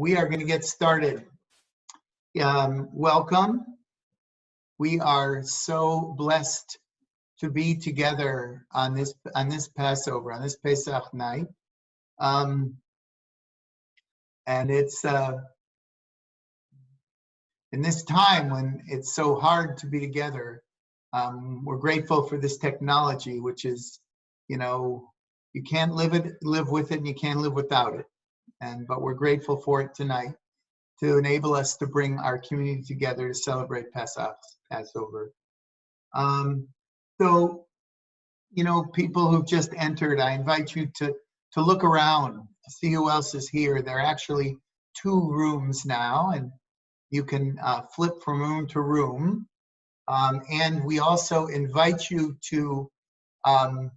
We are going to get started. Welcome. We are so blessed to be together on this Passover, on this Pesach night. And it's in this time when it's so hard to be together, we're grateful for this technology, which is, you can't live with it and you can't live without it. But we're grateful for it tonight to enable us to bring our community together to celebrate Passover. So, people who've just entered, I invite you to look around, see who else is here. There are actually 2 rooms now, and you can flip from room to room. And we also invite you to, hi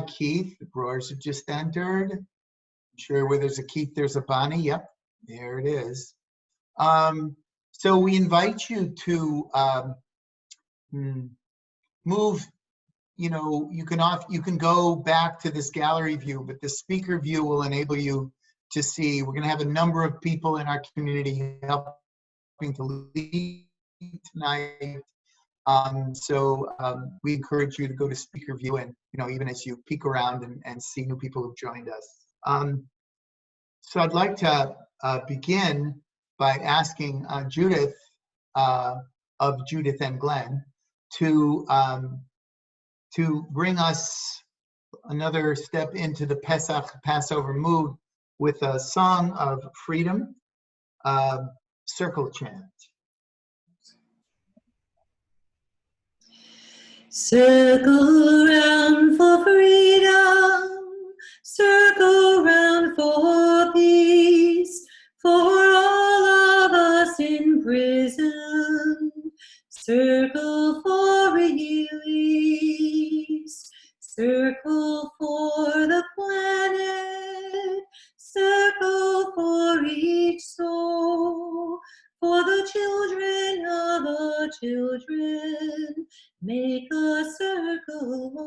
Keith, the Brewers have just entered. I'm sure where there's a Keith, there's a Bonnie. Yep, there it is. So we invite you to move. You can go back to this gallery view, but the speaker view will enable you to see. We're going to have a number of people in our community helping to lead tonight. We encourage you to go to speaker view and, even as you peek around and see new people who've joined us. So I'd like to begin by asking Judith of Judith and Glenn to bring us another step into the Passover mood with a song of freedom, circle chant. Circle round for freedom, circle round for peace, for all of us in prison. Circle for release, circle for the planet, circle for each soul, for the children of our children. Make a circle,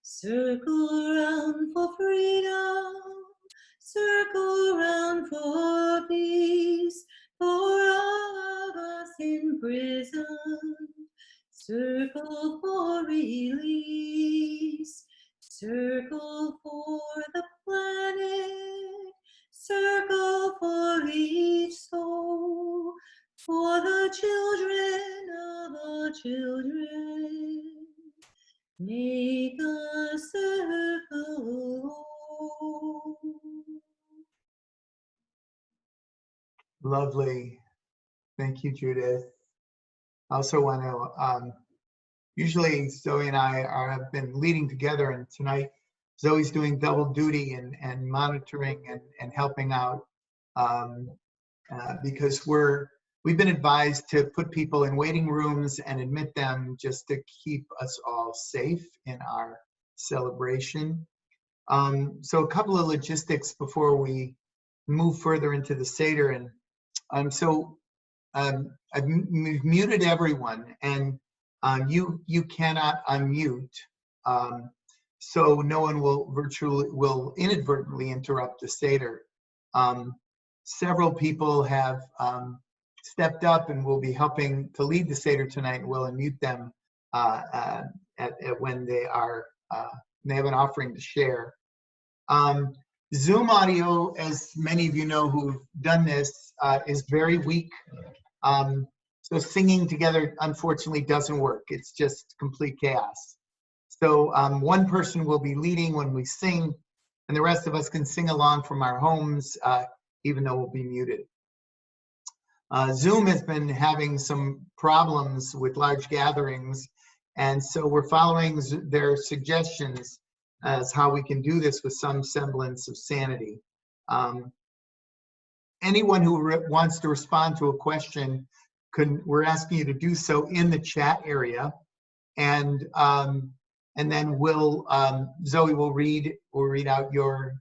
circle round for freedom, circle round for peace, for all of us in prison. Circle for release, circle for the planet, circle for each soul, for the children of our children. Make a circle. Lovely. Thank you, Judith. I also want to, usually Zoe and I have been leading together, and tonight Zoe's doing double duty and monitoring and helping out because we've been advised to put people in waiting rooms and admit them just to keep us all safe in our celebration. So a couple of logistics before we move further into the Seder. And I've muted everyone, and you cannot unmute. So no one will inadvertently interrupt the Seder. Several people have stepped up and will be helping to lead the Seder tonight, and we'll unmute them when they have an offering to share. Zoom audio, as many of you know who've done this, is very weak. So singing together, unfortunately, doesn't work. It's just complete chaos. So one person will be leading when we sing, and the rest of us can sing along from our homes, even though we'll be muted. Zoom has been having some problems with large gatherings, and so we're following their suggestions as how we can do this with some semblance of sanity. Anyone who wants to respond to a question, we're asking you to do so in the chat area, and then Zoe will read out your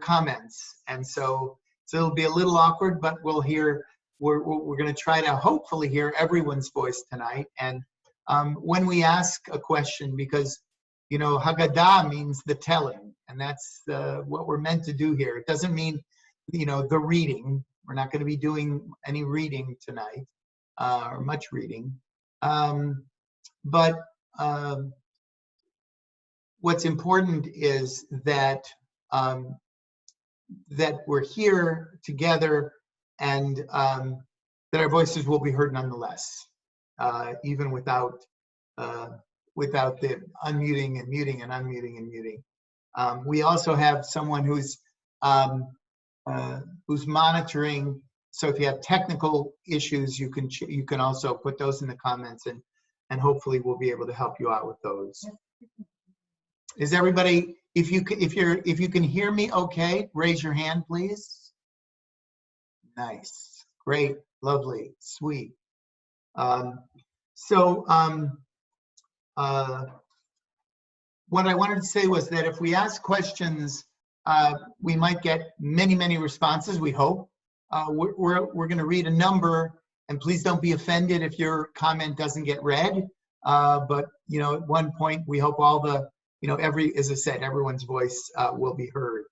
comments, and so it'll be a little awkward, but we're going to try to hopefully hear everyone's voice tonight. And when we ask a question, because Haggadah means the telling, and that's what we're meant to do here. It doesn't mean, the reading. We're not going to be doing any reading tonight, or much reading. But what's important is that that we're here together, and that our voices will be heard nonetheless, even without the unmuting and muting and unmuting and muting. We also have someone who's monitoring. So if you have technical issues, you can also put those in the comments, and hopefully we'll be able to help you out with those. Is everybody, if you can hear me okay, raise your hand, please. Nice, great, lovely, sweet. What I wanted to say was that if we ask questions, we might get many, many responses, we hope. We're going to read a number, and please don't be offended if your comment doesn't get read. But, at one point, we hope all the, as I said, everyone's voice will be heard.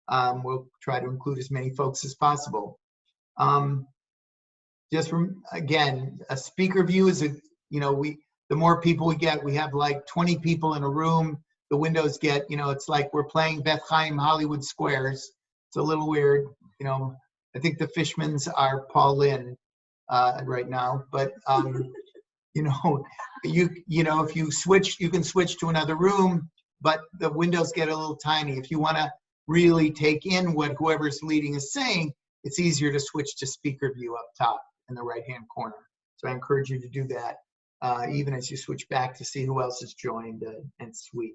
We'll try to include as many folks as possible. Again, a speaker view is, the more people we get, we have like 20 people in a room. The windows get, it's like we're playing Beth Chaim Hollywood Squares. It's a little weird, I think the Fishmans are Paul Lynn right now, but if you switch, you can switch to another room, but the windows get a little tiny. If you want to really take in what whoever's leading is saying, it's easier to switch to speaker view up top in the right-hand corner. So I encourage you to do that, even as you switch back to see who else has joined, and sweet.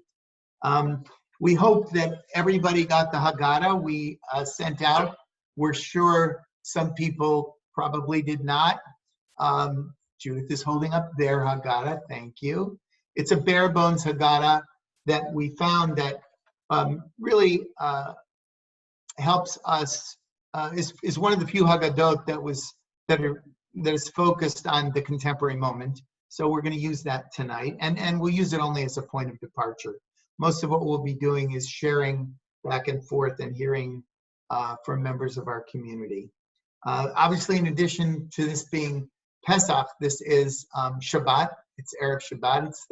We hope that everybody got the Haggadah we sent out. We're sure some people probably did not. Judith is holding up their Haggadah. Thank you. It's a bare bones Haggadah that we found that really helps us. Is one of the few Haggadot that is focused on the contemporary moment. So we're going to use that tonight, and we'll use it only as a point of departure. Most of what we'll be doing is sharing back and forth and hearing from members of our community. Obviously, in addition to this being Pesach, this is Shabbat. It's Erev Shabbat. It's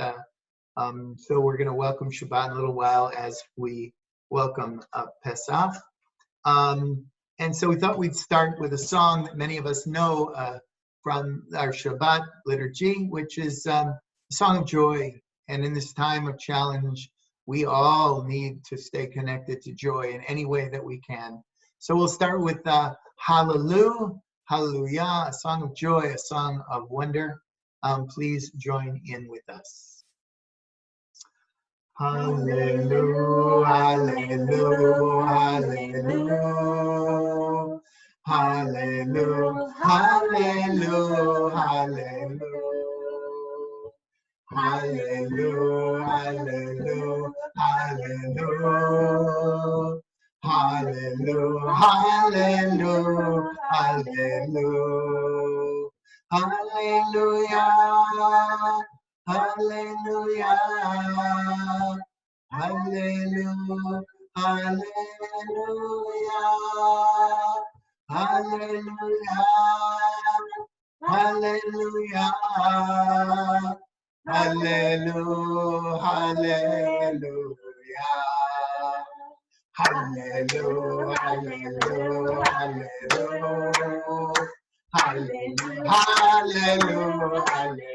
so we're going to welcome Shabbat in a little while as we welcome Pesach. And so we thought we'd start with a song that many of us know from our Shabbat liturgy, which is a song of joy. And in this time of challenge, we all need to stay connected to joy in any way that we can. So we'll start with Hallelujah, Hallelujah, a song of joy, a song of wonder. Please join in with us. Hallelujah, Hallelujah, Hallelujah. Hallelujah, Hallelujah, Hallelujah. Hallelujah, Hallelujah, Hallelujah. Hallelujah, Hallelujah, Hallelujah. Hallelujah, Hallelujah. Hallelujah, Hallelujah. Hallelujah, Hallelujah. Hallelujah, Hallelujah. Hallelujah, Hallelujah, Hallelujah. Hallelujah, Hallelujah, Hallelujah.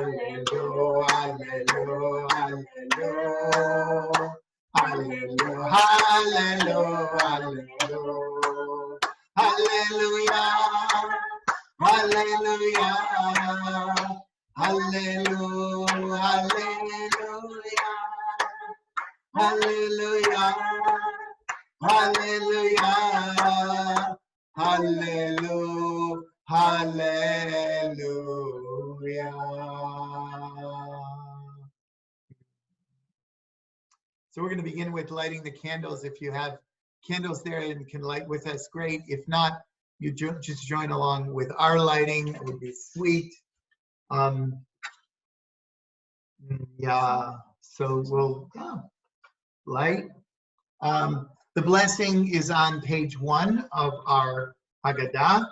Hallelujah, Hallelujah, Hallelujah. Hallelujah, Hallelujah. Hallelujah, Hallelujah, Hallelujah, Hallelujah, Hallelujah, Hallelujah. So we're going to begin with lighting the candles. If you have candles there and can light with us, great. If not, you just join along with our lighting. It would be sweet. Yeah. So we'll light. The blessing is on page 1 of our Haggadah.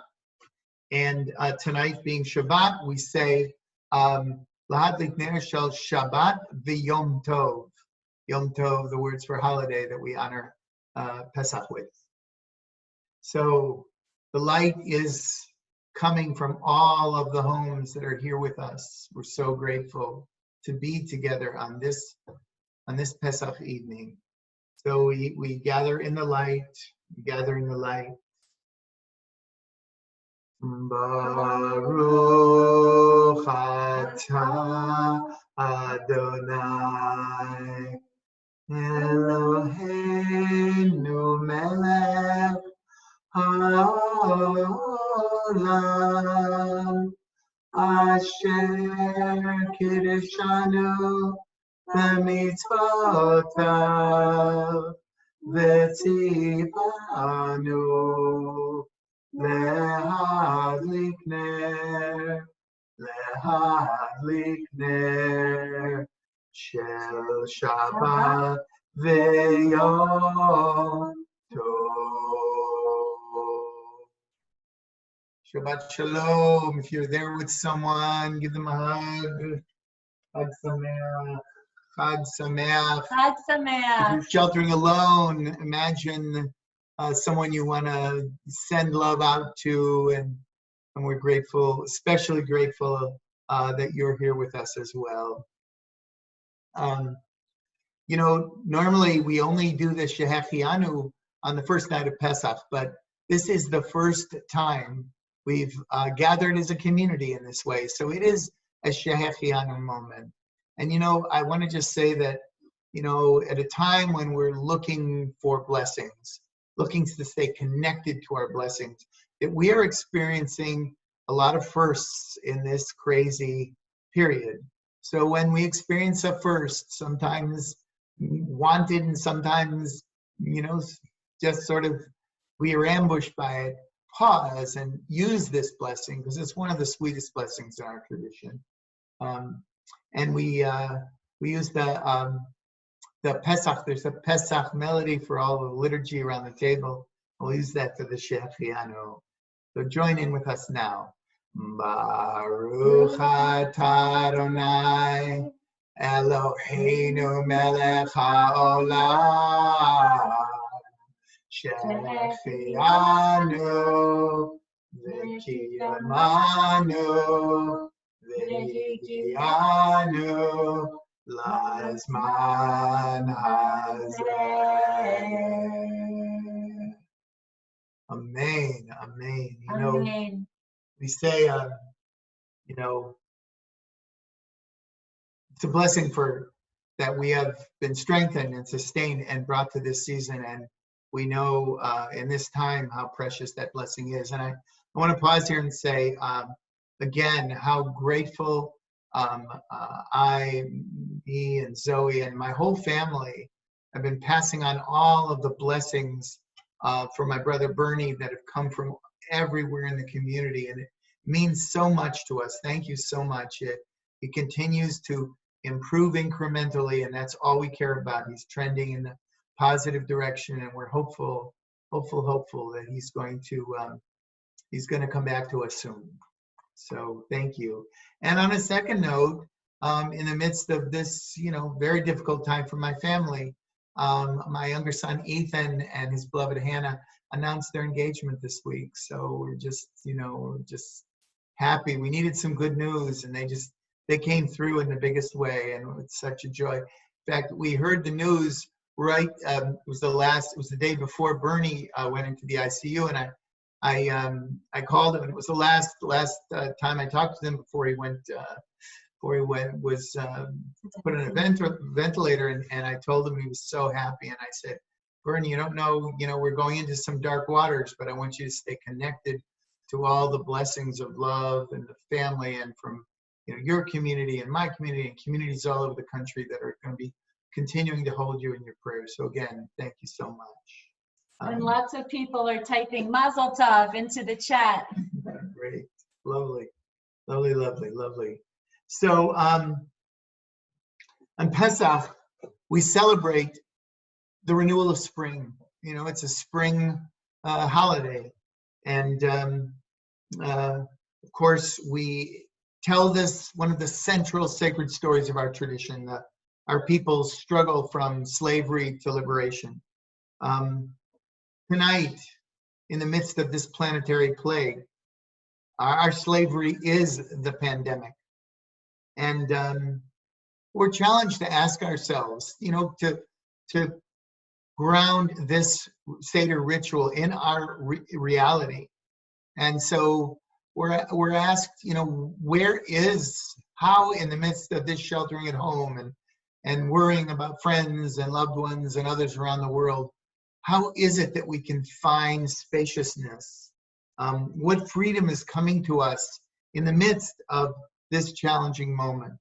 And tonight being Shabbat, we say Lahadlik Ner Shel Shabbat v'Yom Tov. Yom Tov, the words for holiday that we honor Pesach with. So the light is coming from all of the homes that are here with us. We're so grateful to be together on this Pesach evening. So we gather in the light, gather in the light. Baruch atah Adonai Eloheinu melech haolam asher kiddushanu b'mitzvotav v'tzivanu Lehadlik ner shel Shabbat v'Yom Tov. Shabbat Shalom. If you're there with someone, give them a hug. Chag Sameach. Chag Sameach. Chag Sameach. If you're sheltering alone, imagine someone you want to send love out to, and we're grateful, especially grateful that you're here with us as well. Normally we only do the Shehechianu on the first night of Pesach, but this is the first time we've gathered as a community in this way. So it is a Shehechianu moment. And, I want to just say that, at a time when we're looking for blessings, looking to stay connected to our blessings, that we are experiencing a lot of firsts in this crazy period. So when we experience a first, sometimes wanted and sometimes, just sort of we are ambushed by it, pause and use this blessing because it's one of the sweetest blessings in our tradition. And we use the Pesach, there's a Pesach melody for all the liturgy around the table. We'll use that for the Shehechianu. So join in with us now. Baruch atah Adonai Eloheinu melech haolam Shehechianu v'kiyamanu v'higianu Lazman hazeh. Amen. Amen. Amen. We say, it's a blessing that we have been strengthened and sustained and brought to this season. And we know in this time how precious that blessing is. And I want to pause here and say, again, how grateful me and Zoe and my whole family have been passing on all of the blessings for my brother Bernie that have come from everywhere in the community, and it means so much to us. Thank you so much. It continues to improve incrementally, and that's all we care about. He's trending in the positive direction, and we're hopeful that he's going to come back to us soon. So thank you. And on a second note, in the midst of this, very difficult time for my family, my younger son Ethan and his beloved Hannah announced their engagement this week. So we're just happy. We needed some good news, and they came through in the biggest way, and it's such a joy. In fact, we heard the news right. It was the day before Bernie went into the ICU, and I called him, and it was the last time I talked to him before he was put in a ventilator, and I told him he was so happy, and I said, Bernie, you don't know, we're going into some dark waters, but I want you to stay connected to all the blessings of love and the family, and from your community and my community and communities all over the country that are going to be continuing to hold you in your prayers. So again, thank you so much. And lots of people are typing Mazel Tov into the chat. Great. Lovely. Lovely, lovely, lovely. So On Pesach, we celebrate the renewal of spring. You know, it's a spring holiday. And of course, we tell this, one of the central sacred stories of our tradition, our people's struggle from slavery to liberation. Tonight, in the midst of this planetary plague, our slavery is the pandemic. And we're challenged to ask ourselves, you know, to ground this Seder ritual in our reality. And so we're asked, you know, how in the midst of this sheltering at home and worrying about friends and loved ones and others around the world, how is it that we can find spaciousness? What freedom is coming to us in the midst of this challenging moment?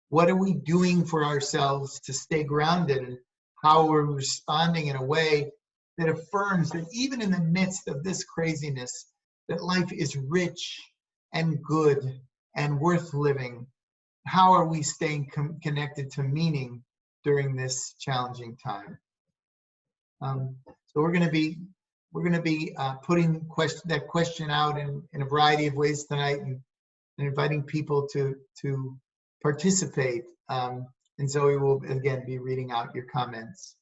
What are we doing for ourselves to stay grounded, and how we're responding in a way that affirms that even in the midst of this craziness, that life is rich and good and worth living? How are we staying connected to meaning during this challenging time? So we're going to be putting that question out in a variety of ways tonight, and inviting people to participate. And Zoe will again be reading out your comments.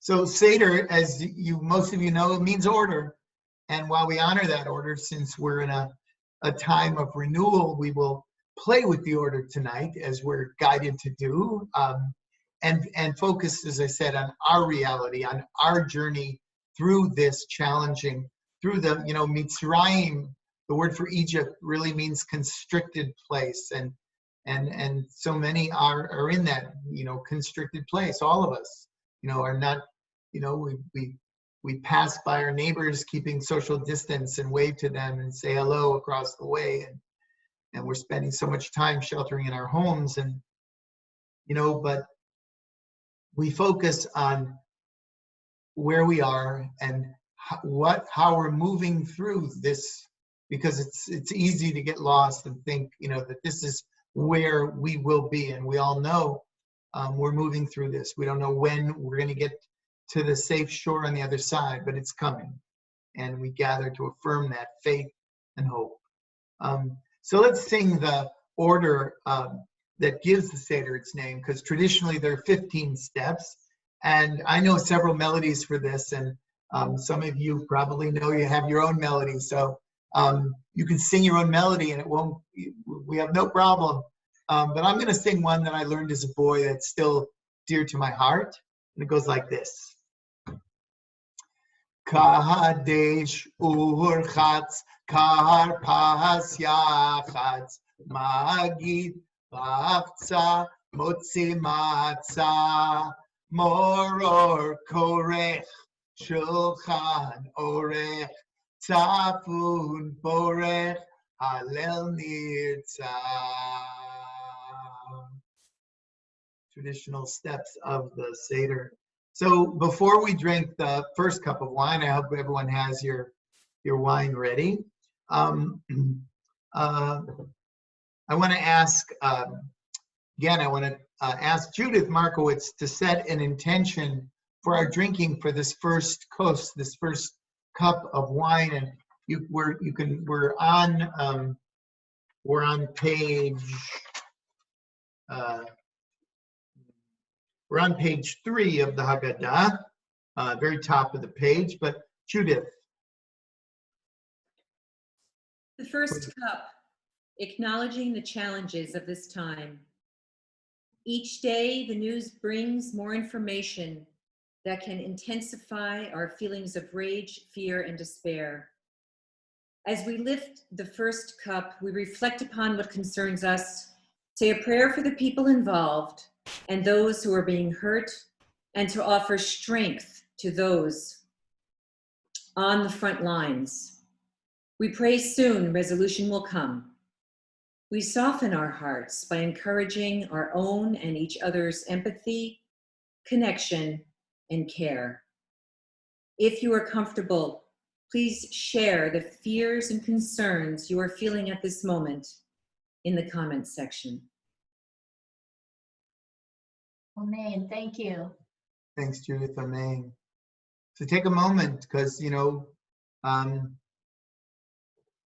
So Seder, as most of you know, it means order. And while we honor that order, since we're in a time of renewal, we will play with the order tonight, as we're guided to do, and focus, as I said, on our reality, on our journey through this challenging, through the, you know, Mitzrayim. The word for Egypt really means constricted place, and so many are in that, you know, constricted place. All of us, you know, are not, you know, we pass by our neighbors keeping social distance and wave to them and say hello across the way, and we're spending so much time sheltering in our homes, and, you know, but we focus on where we are and how we're moving through this, because it's easy to get lost and think, you know, that this is where we will be. And we all know we're moving through this. We don't know when we're going to get to the safe shore on the other side, but it's coming. And we gather to affirm that faith and hope. So let's sing the order that gives the Seder its name, because traditionally there are 15 steps. And I know several melodies for this, and some of you probably know you have your own melody. So you can sing your own melody and we have no problem. But I'm going to sing one that I learned as a boy that's still dear to my heart. And it goes like this. Kadesh urchatz karpas yachatz magid bafza motzi matzah moror korech shulchan orech tzafun borech halel nirtzah. Traditional steps of the Seder. So before we drink the first cup of wine, I hope everyone has your wine ready. I want to ask, again, ask Judith Markowitz to set an intention for our drinking for this first coast, this first cup of wine. And we're on page 3 of the Haggadah, very top of the page. But Judith. The first cup, acknowledging the challenges of this time. Each day, the news brings more information that can intensify our feelings of rage, fear, and despair. As we lift the first cup, we reflect upon what concerns us, say a prayer for the people involved and those who are being hurt, and to offer strength to those on the front lines. We pray soon resolution will come. We soften our hearts by encouraging our own and each other's empathy, connection, and care. If you are comfortable, please share the fears and concerns you are feeling at this moment in the comments section. Amen. Thank you. Thanks, Judith. Amen. So take a moment, because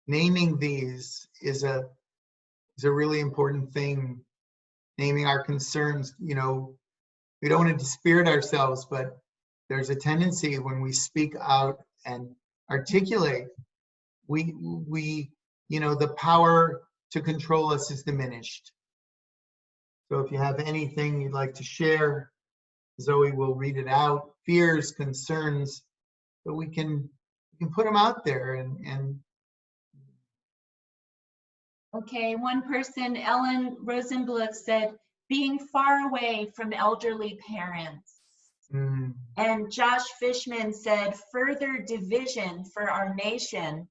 naming these is a really important thing. Naming our concerns. We don't want to dispirit ourselves, but there's a tendency when we speak out and articulate, we the power to control us is diminished. So if you have anything you'd like to share, Zoe will read it out. Fears, concerns, so we can put them out there and Okay, one person, Ellen Rosenbluth, said, being far away from elderly parents. And Josh Fishman said, further division for our nation.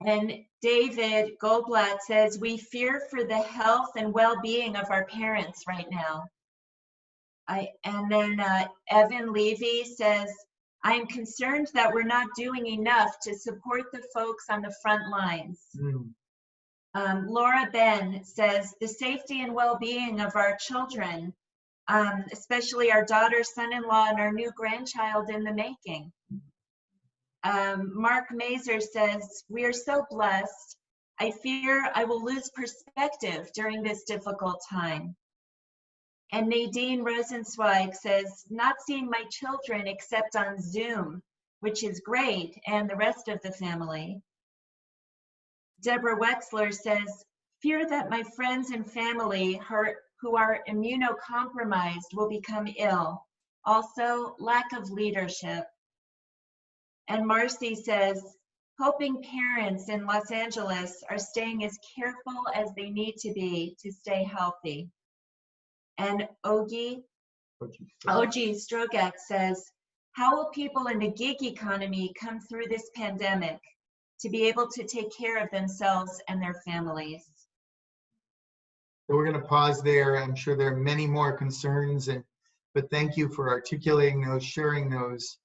And David Goldblatt says, we fear for the health and well-being of our parents right now. And then Evan Levy says, I am concerned that we're not doing enough to support the folks on the front lines. Laura Ben says, the safety and well-being of our children, especially our daughter, son-in-law, and our new grandchild in the making. Mark Mazer says, we are so blessed. I fear I will lose perspective during this difficult time. And Nadine Rosenzweig says, not seeing my children except on Zoom, which is great, and the rest of the family. Deborah Wexler says, fear that my friends and family who are immunocompromised will become ill. Also, lack of leadership. And Marcy says, hoping parents in Los Angeles are staying as careful as they need to be to stay healthy. And Ogie Strogat says, how will people in the gig economy come through this pandemic to be able to take care of themselves and their families? So we're going to pause there. I'm sure there are many more concerns, but thank you for articulating those, sharing those,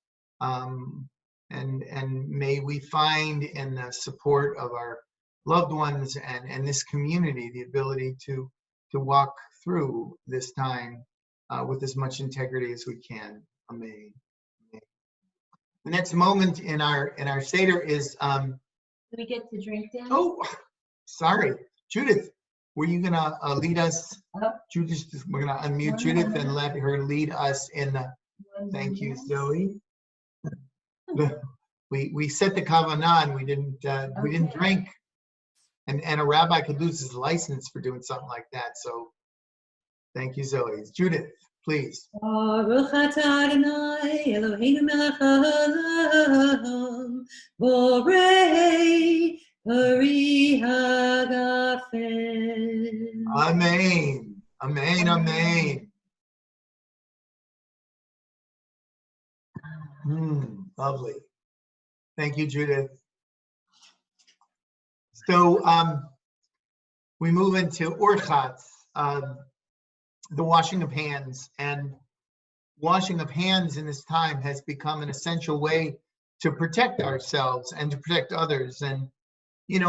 and may we find in the support of our loved ones and this community the ability to walk through this time with as much integrity as we can. Amen. The next moment in our Seder is Do we get to drink then? oh, sorry, Judith. Were you gonna lead us? Judith, we're gonna unmute Judith and let her lead us in the. Thank you, Zoe. We set the kavanah and we didn't drink, and a rabbi could lose his license for doing something like that. So, thank you, Zoe. Judith, please. Baruch atah Adonai Eloheinu melech haolam borei pari hagafen. Amen. Amen. Amen. Lovely. Thank you, Judith. So we move into Orchatz, the washing of hands. And washing of hands in this time has become an essential way to protect ourselves and to protect others. And, in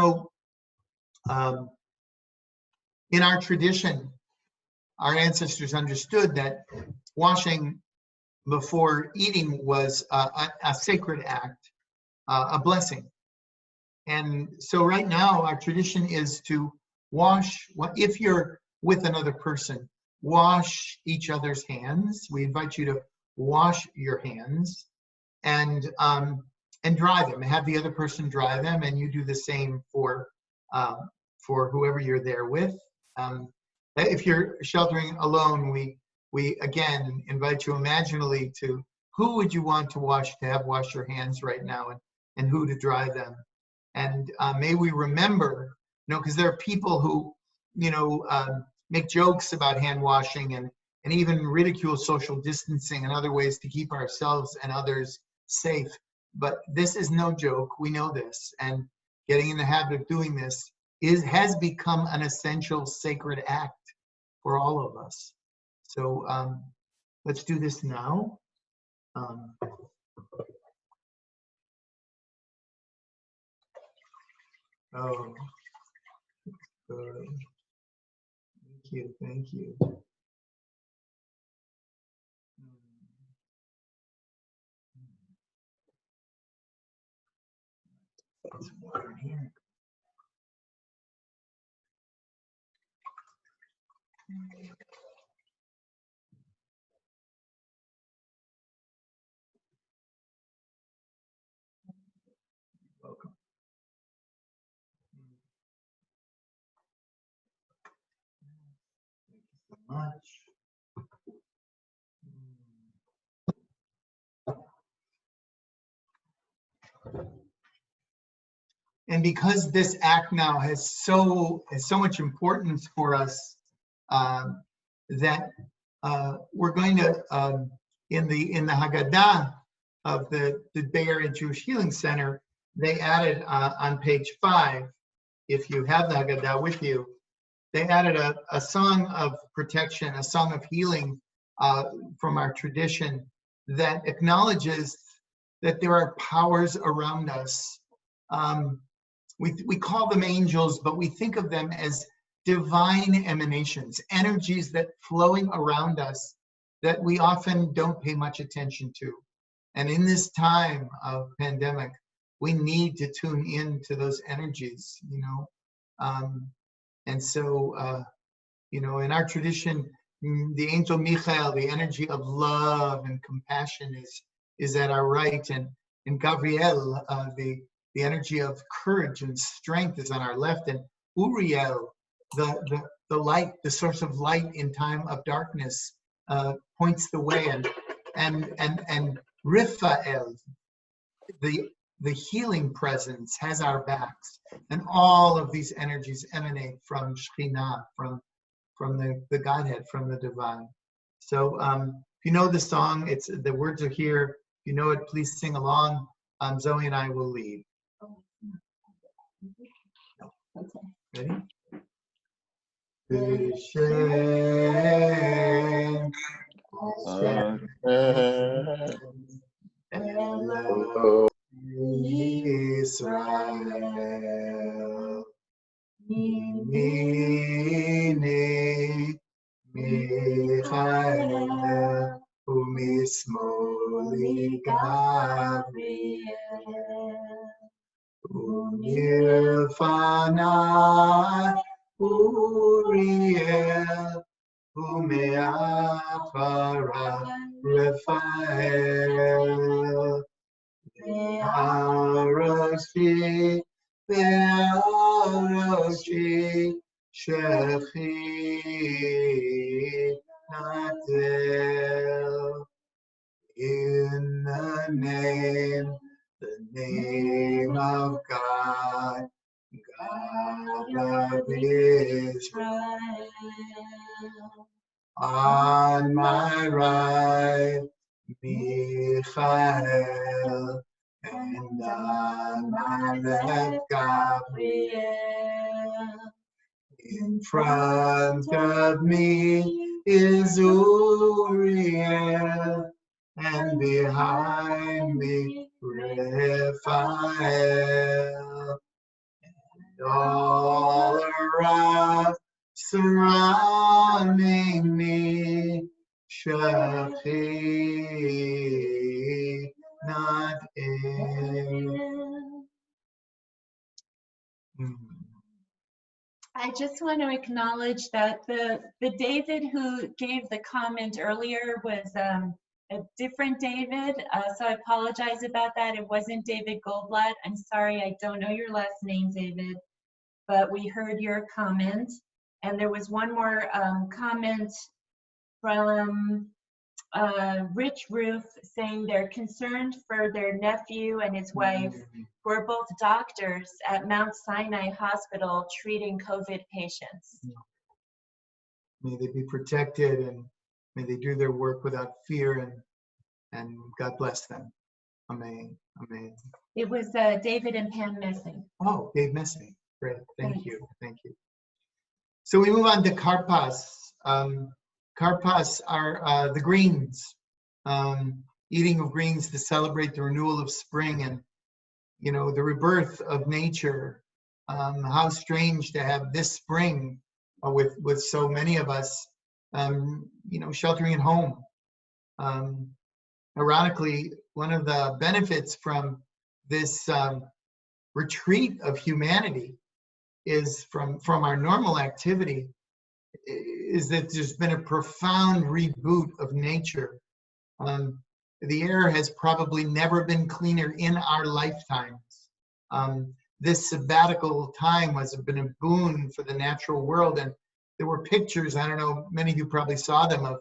our tradition, our ancestors understood that washing before eating was a sacred act, a blessing. And so right now, our tradition is to wash, if you're with another person, wash each other's hands. We invite you to wash your hands and dry them. Have the other person dry them, and you do the same for whoever you're there with. If you're sheltering alone, we again invite you imaginally to who would you want to have wash your hands right now, and who to dry them. And may we remember, because there are people who, make jokes about hand washing and even ridicule social distancing and other ways to keep ourselves and others safe. But this is no joke. We know this, and getting in the habit of doing this has become an essential sacred act for all of us. So let's do this now. Oh, good. Thank you. Put some water in here. Welcome. Thank you so much. And because this act now has so much importance for us, that we're going to in the Haggadah of the Bay Area Jewish Healing Center, they added on page 5, if you have the Haggadah with you, they added a song of protection, a song of healing from our tradition that acknowledges that there are powers around us. We call them angels, but we think of them as divine emanations, energies that flowing around us that we often don't pay much attention to. And in this time of pandemic, we need to tune in to those energies, you know. And so, you know, in our tradition, the angel Michael, the energy of love and compassion is at our right, and Gabriel, the energy of courage and strength is on our left, and Uriel, the light, the source of light in time of darkness, points the way, and Raphael, the healing presence, has our backs, and all of these energies emanate from Shekhinah, from the Godhead, from the divine. So if you know the song, the words are here. If you know it, please sing along. Zoe and I will lead. Ready? B'Shem Elohim Yisrael Mimini Michael umismoli Gabriel umilfanai Uriel umeachara Raphael Be'aroshi Shechinatel. In the name of God, God of Israel. On my right, Michael, and on my left, Gabriel. In front of me is Uriel, and behind me, Raphael. And all around, surrounding me, Shekhinah. I just want to acknowledge that the David who gave the comment earlier was a different David, so I apologize about that. It wasn't David Goldblatt. I'm sorry, I don't know your last name, David, but we heard your comment. And there was one more comment from Rich Roof saying they're concerned for their nephew and his wife, who are both doctors at Mount Sinai Hospital treating COVID patients. May they be protected, and may they do their work without fear, and God bless them. Amen. Amen. It was David and Pam Messing. Oh, Dave Messing. Great. Thank you. Thank you. So we move on to Karpas. Karpas are the greens, eating of greens to celebrate the renewal of spring and, you know, the rebirth of nature. How strange to have this spring with so many of us, you know, sheltering at home. Ironically, one of the benefits from this retreat of humanity is from our normal activity, is that there's been a profound reboot of nature. The air has probably never been cleaner in our lifetimes. This sabbatical time has been a boon for the natural world. And there were pictures, I don't know, many of you probably saw them,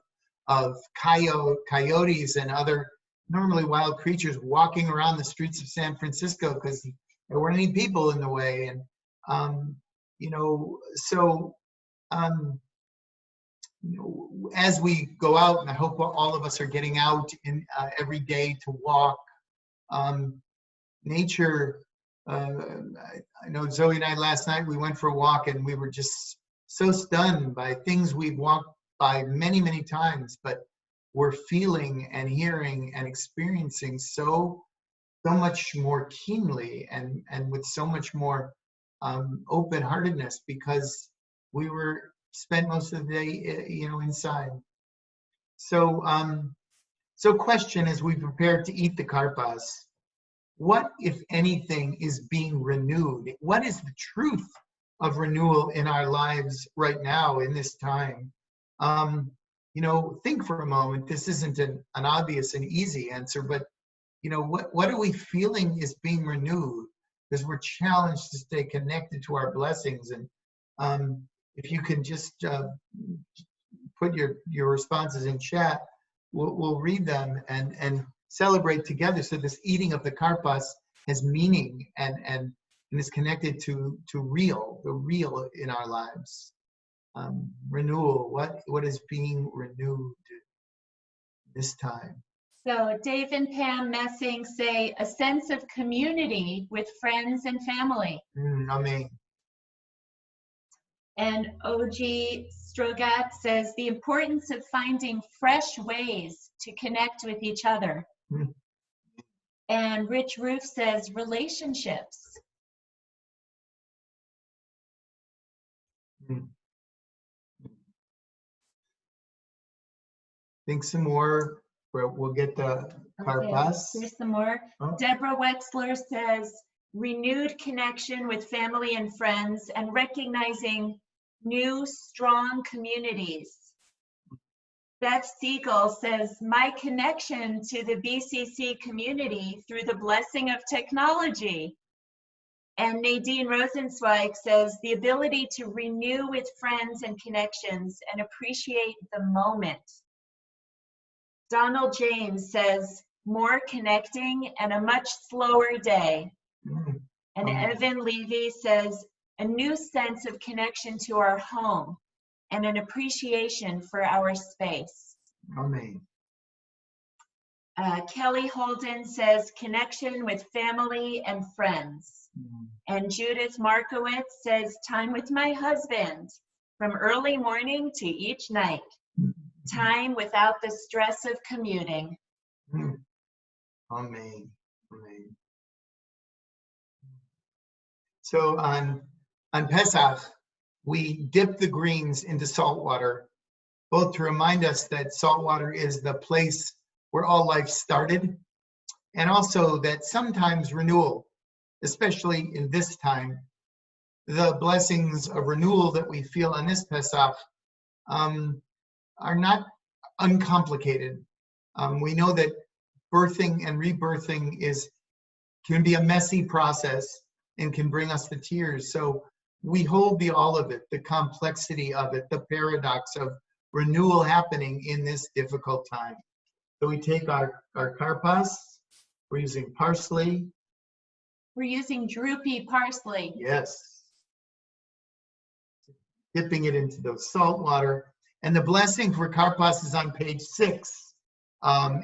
of coyotes and other normally wild creatures walking around the streets of San Francisco because there weren't any people in the way. And, as we go out, and I hope all of us are getting out every day to walk, nature, I know Zoe and I last night, we went for a walk and we were just so stunned by things we've walked by many, many times, but we're feeling and hearing and experiencing so much more keenly and with so much more open-heartedness because we were spent most of the day, inside. So, question as we prepare to eat the karpas, what, if anything, is being renewed? What is the truth of renewal in our lives right now in this time? Think for a moment. This isn't an obvious and easy answer, but what are we feeling is being renewed? Because we're challenged to stay connected to our blessings. And if you can just put your responses in chat, we'll read them and celebrate together. So this eating of the karpas has meaning and is connected to the real in our lives. Renewal, what is being renewed this time? So Dave and Pam Messing say a sense of community with friends and family. Amen. And OG Strogat says the importance of finding fresh ways to connect with each other. And Rich Roof says relationships. Think some more. We'll get the karpas. Here's some more. Oh. Deborah Wexler says renewed connection with family and friends and recognizing new strong communities. Beth Siegel says my connection to the BCC community through the blessing of technology. And Nadine Rosenzweig says the ability to renew with friends and connections and appreciate the moment. Donald James says more connecting and a much slower day. And Evan Levy says a new sense of connection to our home and an appreciation for our space. Amen. Kelly Holden says connection with family and friends. And Judith Markowitz says time with my husband from early morning to each night. Time without the stress of commuting. Amen. Amen. So on Pesach, we dip the greens into salt water, both to remind us that salt water is the place where all life started, and also that sometimes renewal, especially in this time, the blessings of renewal that we feel on this Pesach are not uncomplicated. We know that birthing and rebirthing can be a messy process and can bring us to tears. So we hold all of it, the complexity of it, the paradox of renewal happening in this difficult time. So we take our karpas, we're using parsley. We're using droopy parsley. Yes. Dipping it into the salt water. And the blessing for karpas is on page 6.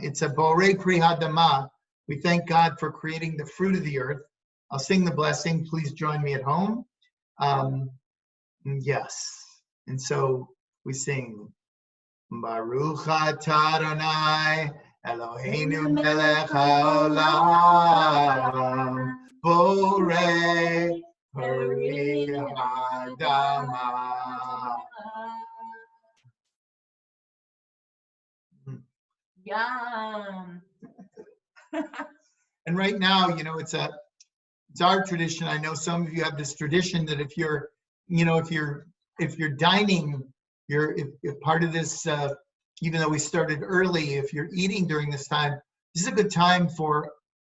It's a Borei Pri Hadama. We thank God for creating the fruit of the earth. I'll sing the blessing. Please join me at home. Yes. And so we sing, Baruch atah Adonai, Eloheinu melech haolam, Borei Pri Hadama. Yum. And right now, it's it's our tradition. I know some of you have this tradition that if you're, you know, if you're dining, if part of this, even though we started early, if you're eating during this time, this is a good time for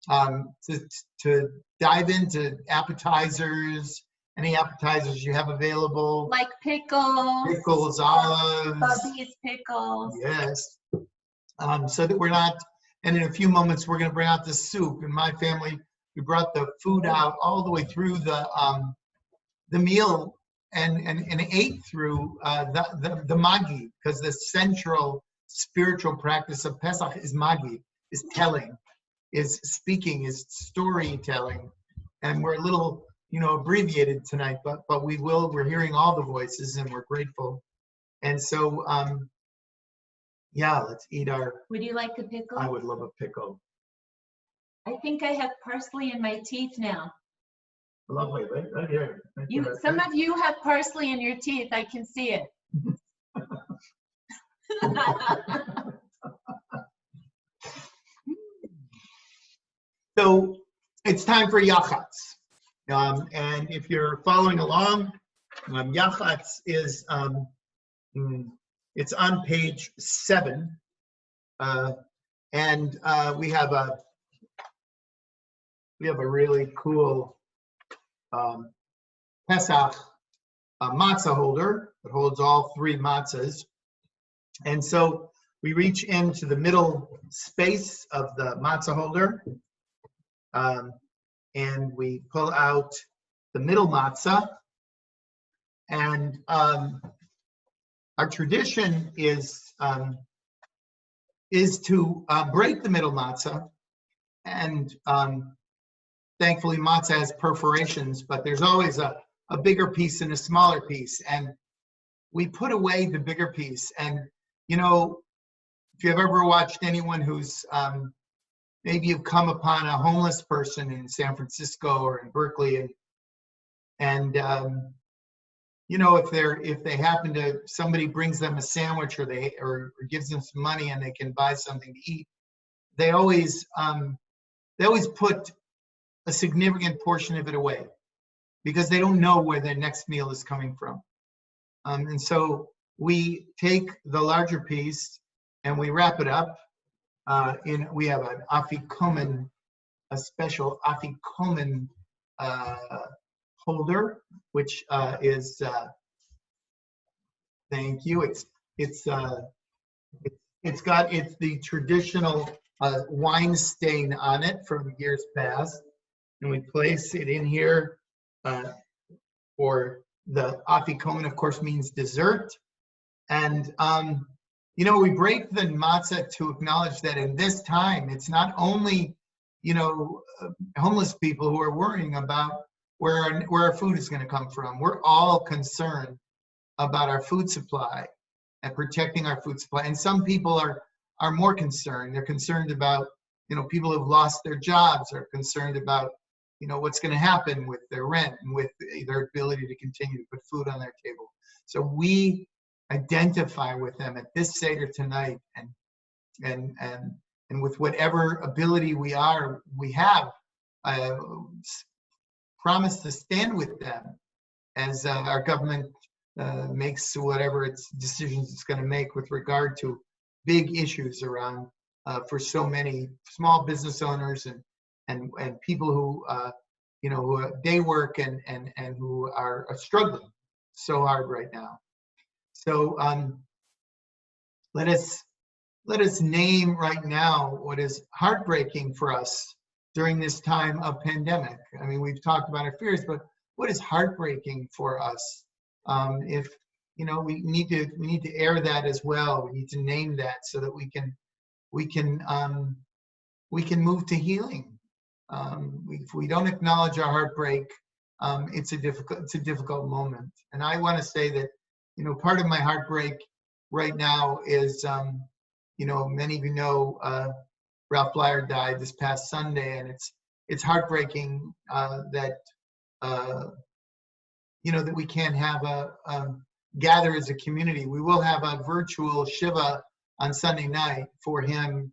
to dive into appetizers, any appetizers you have available. Like pickles. Pickles, olives. Bubby's pickles. Yes. So that we're not, and in a few moments we're going to bring out the soup. In my family, we brought the food out all the way through the meal and ate through the magi, because the central spiritual practice of Pesach is magi, is telling, is speaking, is storytelling. And we're a little, you know, abbreviated tonight, but we're hearing all the voices and we're grateful. And so, yeah, let's eat our. Would you like a pickle? I would love a pickle. I think I have parsley in my teeth now. Lovely, right here. Some of you have parsley in your teeth. I can see it. So it's time for Yachatz. And if you're following along, Yachatz is, it's on page 7. And we have a really cool Pesach matzah holder that holds all 3 matzahs. And so we reach into the middle space of the matzah holder, and we pull out the middle matzah. And our tradition is to break the middle matzah, and thankfully matzah has perforations, but there's always a bigger piece and a smaller piece, and we put away the bigger piece. And you know, if you've ever watched anyone who's maybe you've come upon a homeless person in San Francisco or in Berkeley, and you know, if they happen to, somebody brings them a sandwich or gives them some money and they can buy something to eat, they always put a significant portion of it away because they don't know where their next meal is coming from. And so we take the larger piece and we wrap it up we have an afikomen, a special afikomen holder, which is thank you. It's the traditional wine stain on it from years past, and we place it in here for the afikomen. Of course, means dessert, and you know, we break the matzah to acknowledge that in this time, it's not only, you know, homeless people who are worrying about where our food is going to come from. We're all concerned about our food supply and protecting our food supply. And some people are more concerned. They're concerned about, you know, people who've lost their jobs, are concerned about, you know, what's going to happen with their rent and with their ability to continue to put food on their table. So we identify with them at this Seder tonight, and with whatever ability we have, promise to stand with them as our government makes whatever its decisions it's going to make with regard to big issues around for so many small business owners and people who you know, who day work and who are struggling so hard right now. So let us name right now what is heartbreaking for us during this time of pandemic. I mean, we've talked about our fears, but what is heartbreaking for us? If you know, we need to air that as well. We need to name that so that we can move to healing. If we don't acknowledge our heartbreak, it's a difficult moment. And I want to say that, you know, part of my heartbreak right now is, you know, many of you know, Ralph Blyer died this past Sunday, and it's heartbreaking that you know, that we can't have gather as a community. We will have a virtual shiva on Sunday night for him,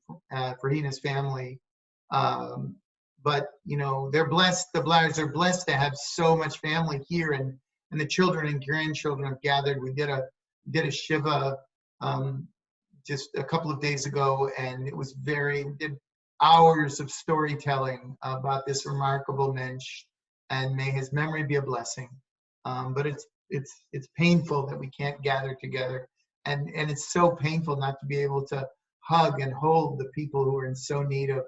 for he and his family, but they're blessed. The Blatters are blessed to have so much family here, and the children and grandchildren have gathered. We did a shiva just a couple of days ago, and it was did hours of storytelling about this remarkable mensch, and may his memory be a blessing. But it's painful that we can't gather together, and it's so painful not to be able to hug and hold the people who are in so need of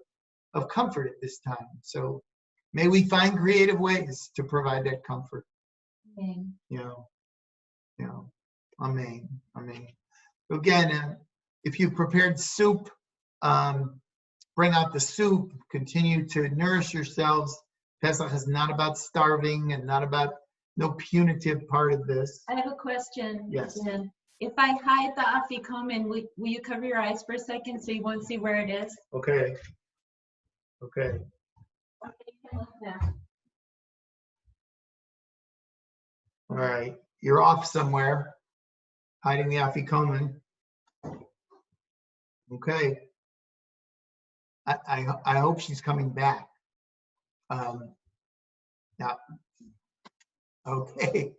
comfort at this time. So may we find creative ways to provide that comfort. Amen. Amen. Amen. Again, if you prepared soup, bring out the soup. Continue to nourish yourselves. Pesach is not about starving and not about no punitive part of this. I have a question. Yes. Jen. If I hide the afikomen, will you cover your eyes for a second so you won't see where it is? Okay. Okay, you can look now. All right. You're off somewhere, hiding the afikomen. Okay. I hope she's coming back. Yeah. Okay.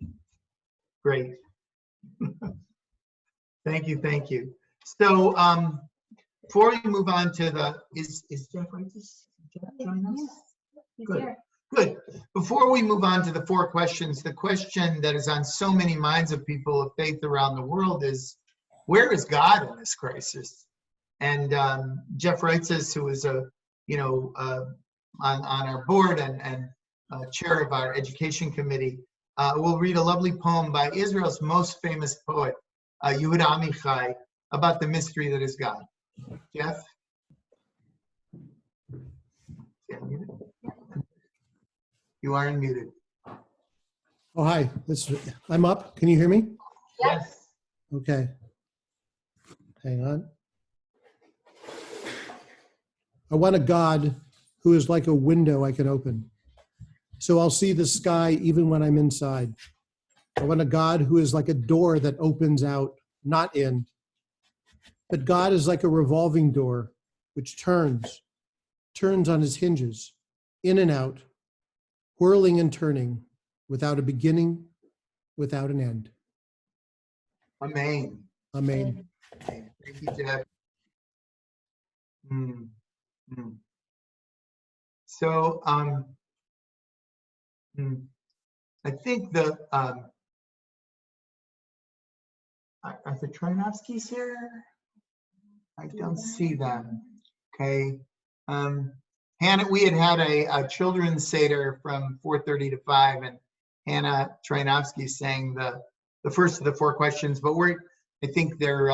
Great. Thank you. So before we move on to is Jeff right? Is Jeff joining us? Yes, he's Good. here. Good. Before we move on to the 4 questions, the question that is on so many minds of people of faith around the world is, where is God in this crisis? And Jeff Reitzes, who is on our board and chair of our education committee, will read a lovely poem by Israel's most famous poet, Yehuda Amichai, about the mystery that is God. Jeff? You are unmuted. Oh, hi. I'm up. Can you hear me? Yes. Okay. Hang on. I want a God who is like a window I can open, so I'll see the sky even when I'm inside. I want a God who is like a door that opens out, not in. But God is like a revolving door, which turns on its hinges, in and out, whirling and turning, without a beginning, without an end. Amen. Amen. Thank you, Jeff. So I think are the Trinovskis here? I don't see them. Okay. Hannah, we had a children's Seder from 4:30 to 5, and Hannah Trinovsky sang the first of the 4 questions, but I think they're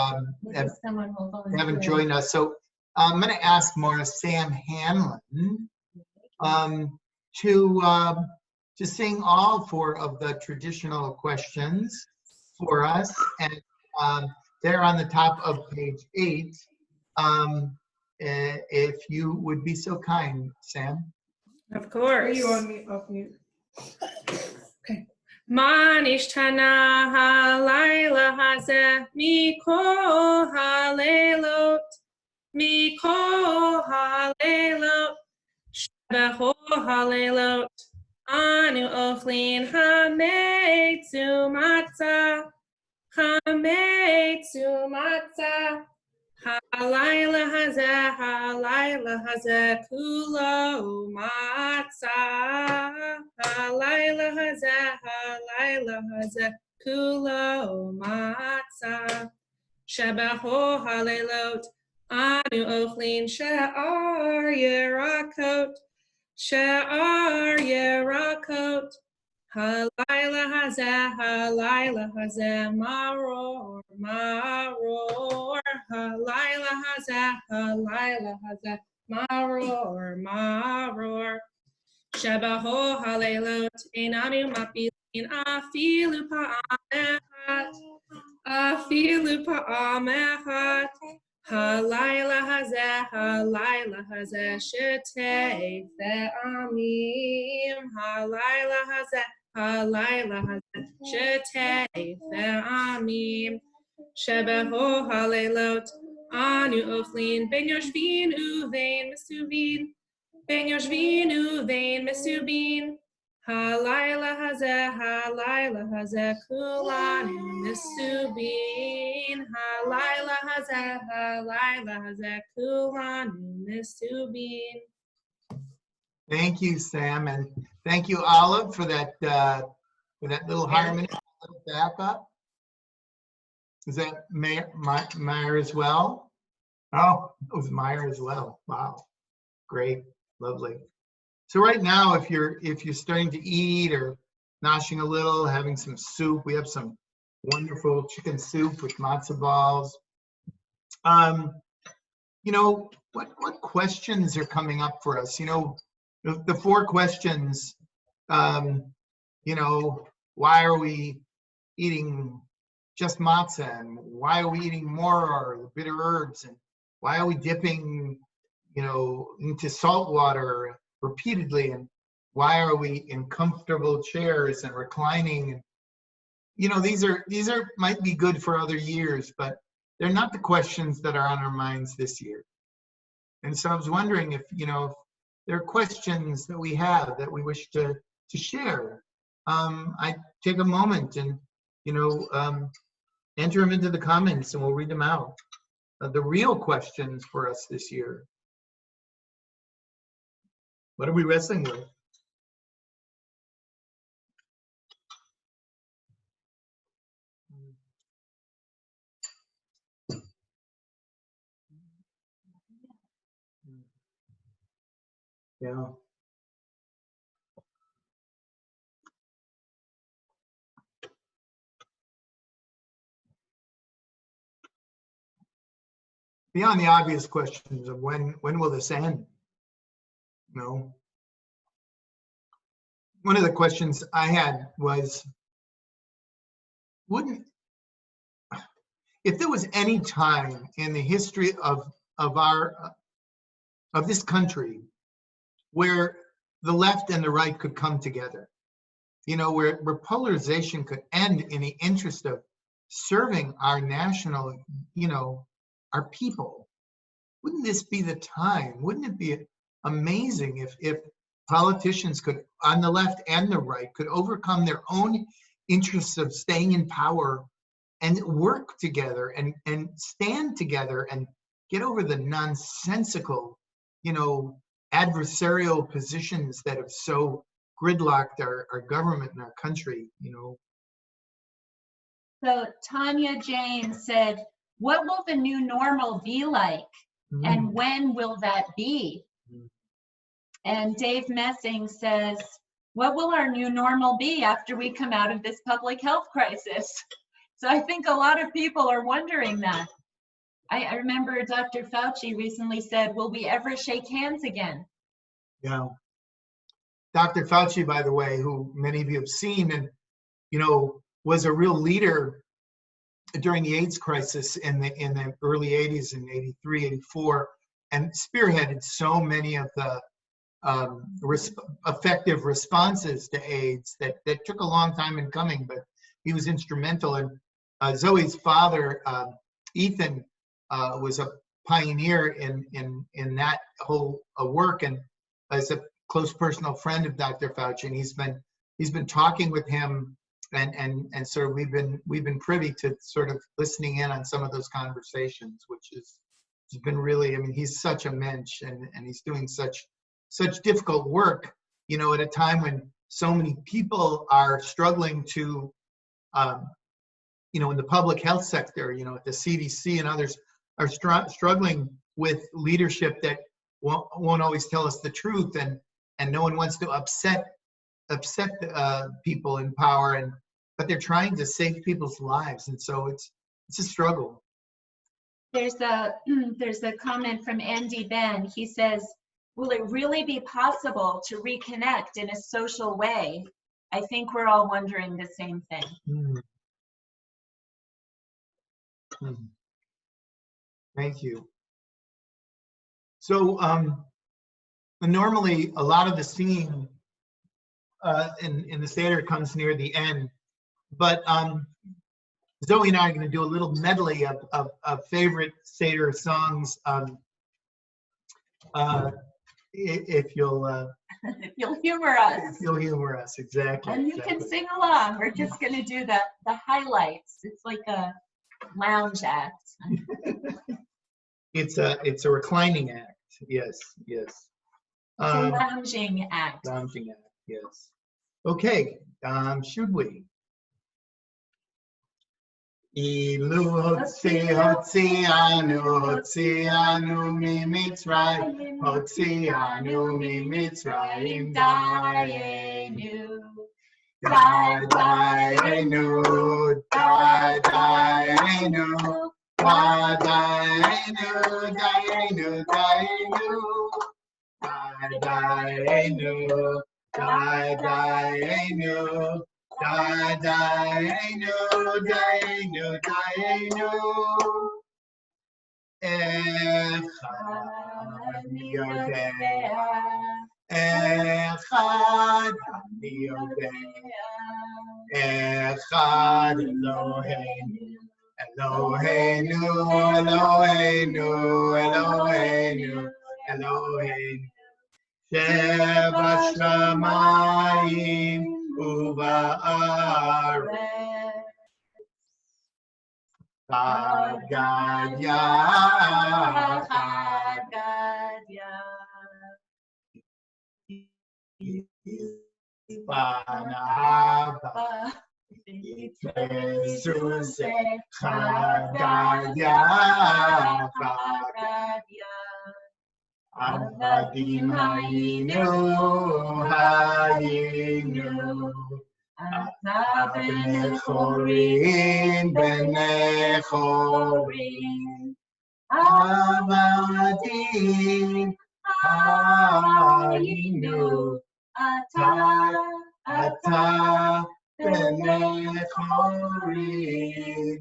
haven't joined us. So I'm going to ask more Sam Hanlon to sing all 4 of the traditional questions for us, and they're on the top of page 8. If you would be so kind, Sam. Of course. Are you on mute? Off mute. Okay. Ma nishtana halayla hazeh mikol halelot shabeho halelot anu ochlin hametzu matzah halayla hazeh kulo matzah halayla hazeh kulo matzah shabeho halelot anu ochlin she'ar yerakot halayla hazeh maror halayla hazeh maror shabaho halelot enanu mapilin afilu pa'amechat halayla hazeh shetei ve'amim halayla hazeh shetei ve'amim shabaho halelot anu ochlin ben yoshvin uvein mesuvin בין יושבין ובין מסובין. הלילה הזה כולנו מסובין. הלילה הזה כולנו מסובין. Thank you, Sam, and thank you, Olive, for that little harmony, little backup. Is that Meyer as well? Oh, it was Meyer as well. Wow, great, lovely. So right now, if you're starting to eat or noshing a little, having some soup, we have some wonderful chicken soup with matzo balls. You know, what questions are coming up for us? You know, the four questions. You know, why are we eating just matzah, and why are we eating more bitter herbs, and why are we dipping, you know, into salt water repeatedly, and why are we in comfortable chairs and reclining? You know, these are might be good for other years, but they're not the questions that are on our minds this year. And so I was wondering if, you know, if there are questions that we have that we wish to share. I take a moment and, you know, enter them into the comments and we'll read them out. The real questions for us this year. What are we wrestling with? Yeah. Beyond the obvious questions of when will this end? You know, one of the questions I had was, if there was any time in the history of this country where the left and the right could come together, you know, where polarization could end in the interest of serving our national, you know, our people, wouldn't this be the time? Wouldn't it be amazing if politicians could, on the left and the right, could overcome their own interests of staying in power and work together and stand together and get over the nonsensical, you know, adversarial positions that have so gridlocked our government and our country, you know. So Tanya James said, what will the new normal be like? And when will that be? And Dave Messing says, what will our new normal be after we come out of this public health crisis? So I think a lot of people are wondering that. I remember Dr. Fauci recently said, will we ever shake hands again? Yeah. Dr. Fauci, by the way, who many of you have seen and, you know, was a real leader during the AIDS crisis in the early 80s, in 83, 84, and spearheaded so many of the effective responses to AIDS that took a long time in coming, but he was instrumental. And Zoe's father, Ethan, was a pioneer in that whole work, and as a close personal friend of Dr. Fauci, and he's been talking with him, and so we've been privy to sort of listening in on some of those conversations, which has been really, I mean, he's such a mensch, and he's doing such difficult work, you know, at a time when so many people are struggling to, you know, in the public health sector, you know, at the CDC and others are struggling with leadership that won't always tell us the truth, and no one wants to upset people in power, but they're trying to save people's lives, and so it's a struggle. There's a comment from Andy Ben. He says, will it really be possible to reconnect in a social way? I think we're all wondering the same thing. Thank you. So normally a lot of the singing in the Seder comes near the end, but Zoe and I are going to do a little medley of favorite Seder songs. if you'll If you'll humor us. humor us, exactly. And you can sing along. We're just going to do the highlights. It's like a lounge act. It's a reclining act. Yes, yes. It's a lounging act. Lounging act. Yes. Okay. Should we? Ilu hotzianu mimitzrayim, hotzianu mimitzrayim, dayenu, dayenu, dayenu, dayenu, dayenu, dayenu, dayenu, dayenu, dayenu, dayenu, echad ani yodea, echad ani yodea, echad Eloheinu, Eloheinu, Eloheinu, Eloheinu, Eloheinu, sheva shamayim uba'aretz. Chad Gadya, Chad Gadya. Panaba, Yitresuse, Chad Gadya, Chad Gadya. Avadim hayinu, hayinu. Benechorin, benechorin, avadim hayinu, ata benechorin,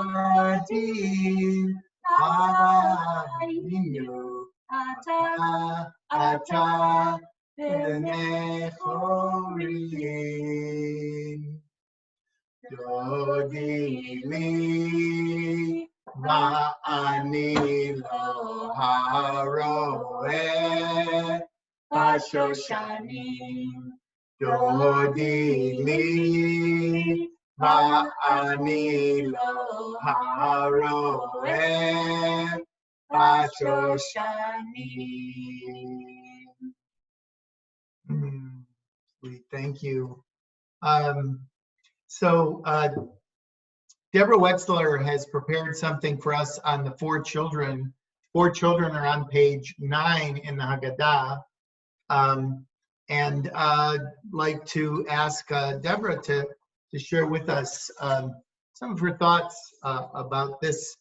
avadim hayinu, ata benechorin. Dodi li va'ani lo haroeh bashoshanim. Dodi li va'ani lo haroeh bashoshanim. Sweet, thank you. So Deborah Wetzler has prepared something for us on the four children. Four children are on page 9 in the Haggadah. And I'd like to ask Deborah to share with us some of her thoughts about this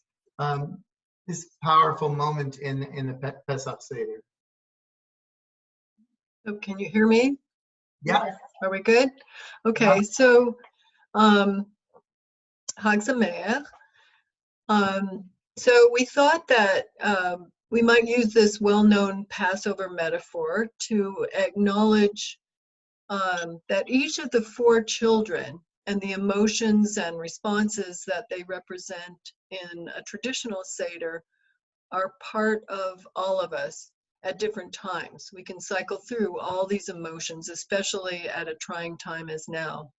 this powerful moment in the Pesach Seder. Oh, can you hear me? Yeah. Are we good? Okay, so Hag Sameach. So we thought that we might use this well-known Passover metaphor to acknowledge that each of the four children and the emotions and responses that they represent in a traditional Seder are part of all of us at different times. We can cycle through all these emotions, especially at a trying time as now.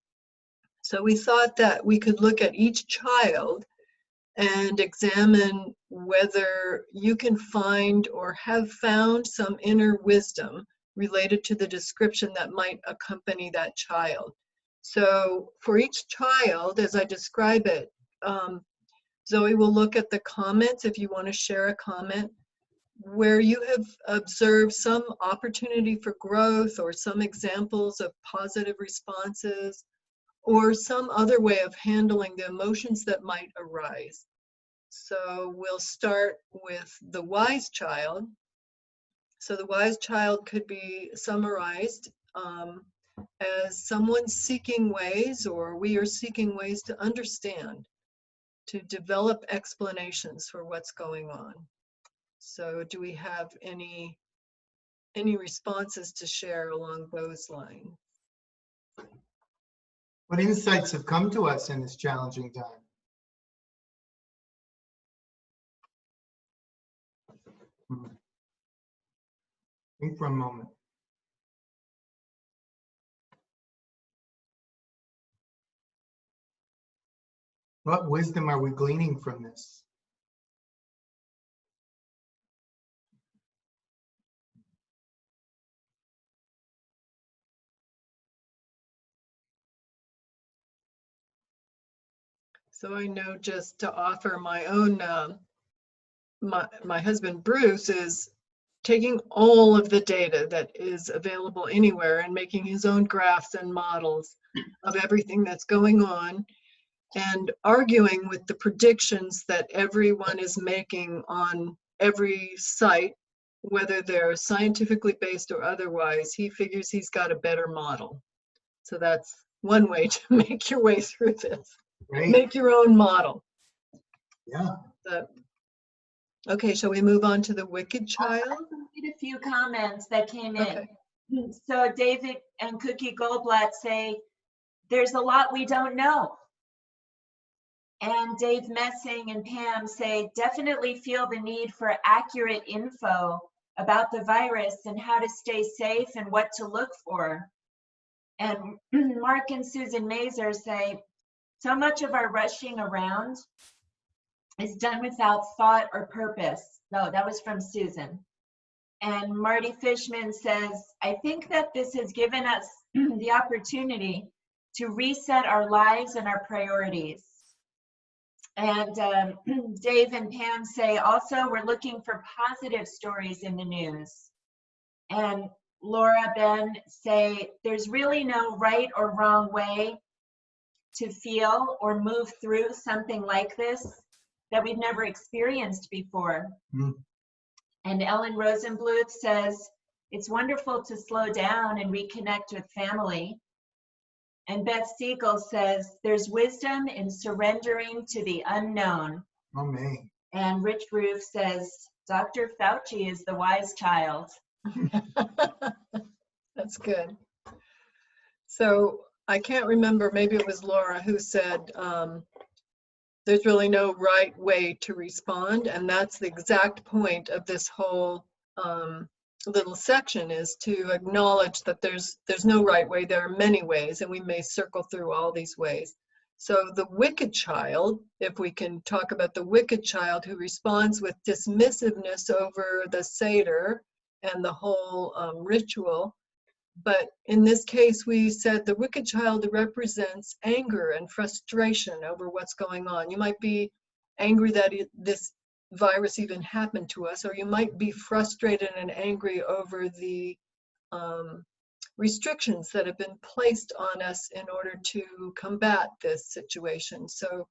So we thought that we could look at each child and examine whether you can find or have found some inner wisdom related to the description that might accompany that child. So for each child, as I describe it, Zoe will look at the comments, if you want to share a comment, where you have observed some opportunity for growth or some examples of positive responses or some other way of handling the emotions that might arise. So we'll start with the wise child. So the wise child could be summarized as someone seeking ways, or we are seeking ways to understand, to develop explanations for what's going on. So do we have any responses to share along those lines? What insights have come to us in this challenging time? Think for a moment. What wisdom are we gleaning from this? So I know, just to offer my own, my husband Bruce is taking all of the data that is available anywhere and making his own graphs and models of everything that's going on, and arguing with the predictions that everyone is making on every site, whether they're scientifically based or otherwise. He figures he's got a better model. So that's one way to make your way through this. Right? Make your own model. Yeah. Okay, shall we move on to the wicked child? I can read a few comments that came in. Okay. So David and Cookie Goldblatt say, there's a lot we don't know. And Dave Messing and Pam say, definitely feel the need for accurate info about the virus and how to stay safe and what to look for. And Mark and Susan Mazer say, so much of our rushing around is done without thought or purpose. No, that was from Susan. And Marty Fishman says, I think that this has given us the opportunity to reset our lives and our priorities. And Dave and Pam say, also, we're looking for positive stories in the news. And Laura, Ben say, there's really no right or wrong way to feel or move through something like this that we've never experienced before. Mm. And Ellen Rosenbluth says, it's wonderful to slow down and reconnect with family. And Beth Siegel says, there's wisdom in surrendering to the unknown. Oh, man. And Rich Roof says, Dr. Fauci is the wise child. That's good. So I can't remember, maybe it was Laura who said, there's really no right way to respond. And that's the exact point of this whole little section, is to acknowledge that there's no right way. There are many ways, and we may circle through all these ways. So the wicked child, if we can talk about the wicked child who responds with dismissiveness over the Seder and the whole ritual. But in this case, we said the wicked child represents anger and frustration over what's going on. You might be angry that this virus even happened to us, or you might be frustrated and angry over the restrictions that have been placed on us in order to combat this situation. So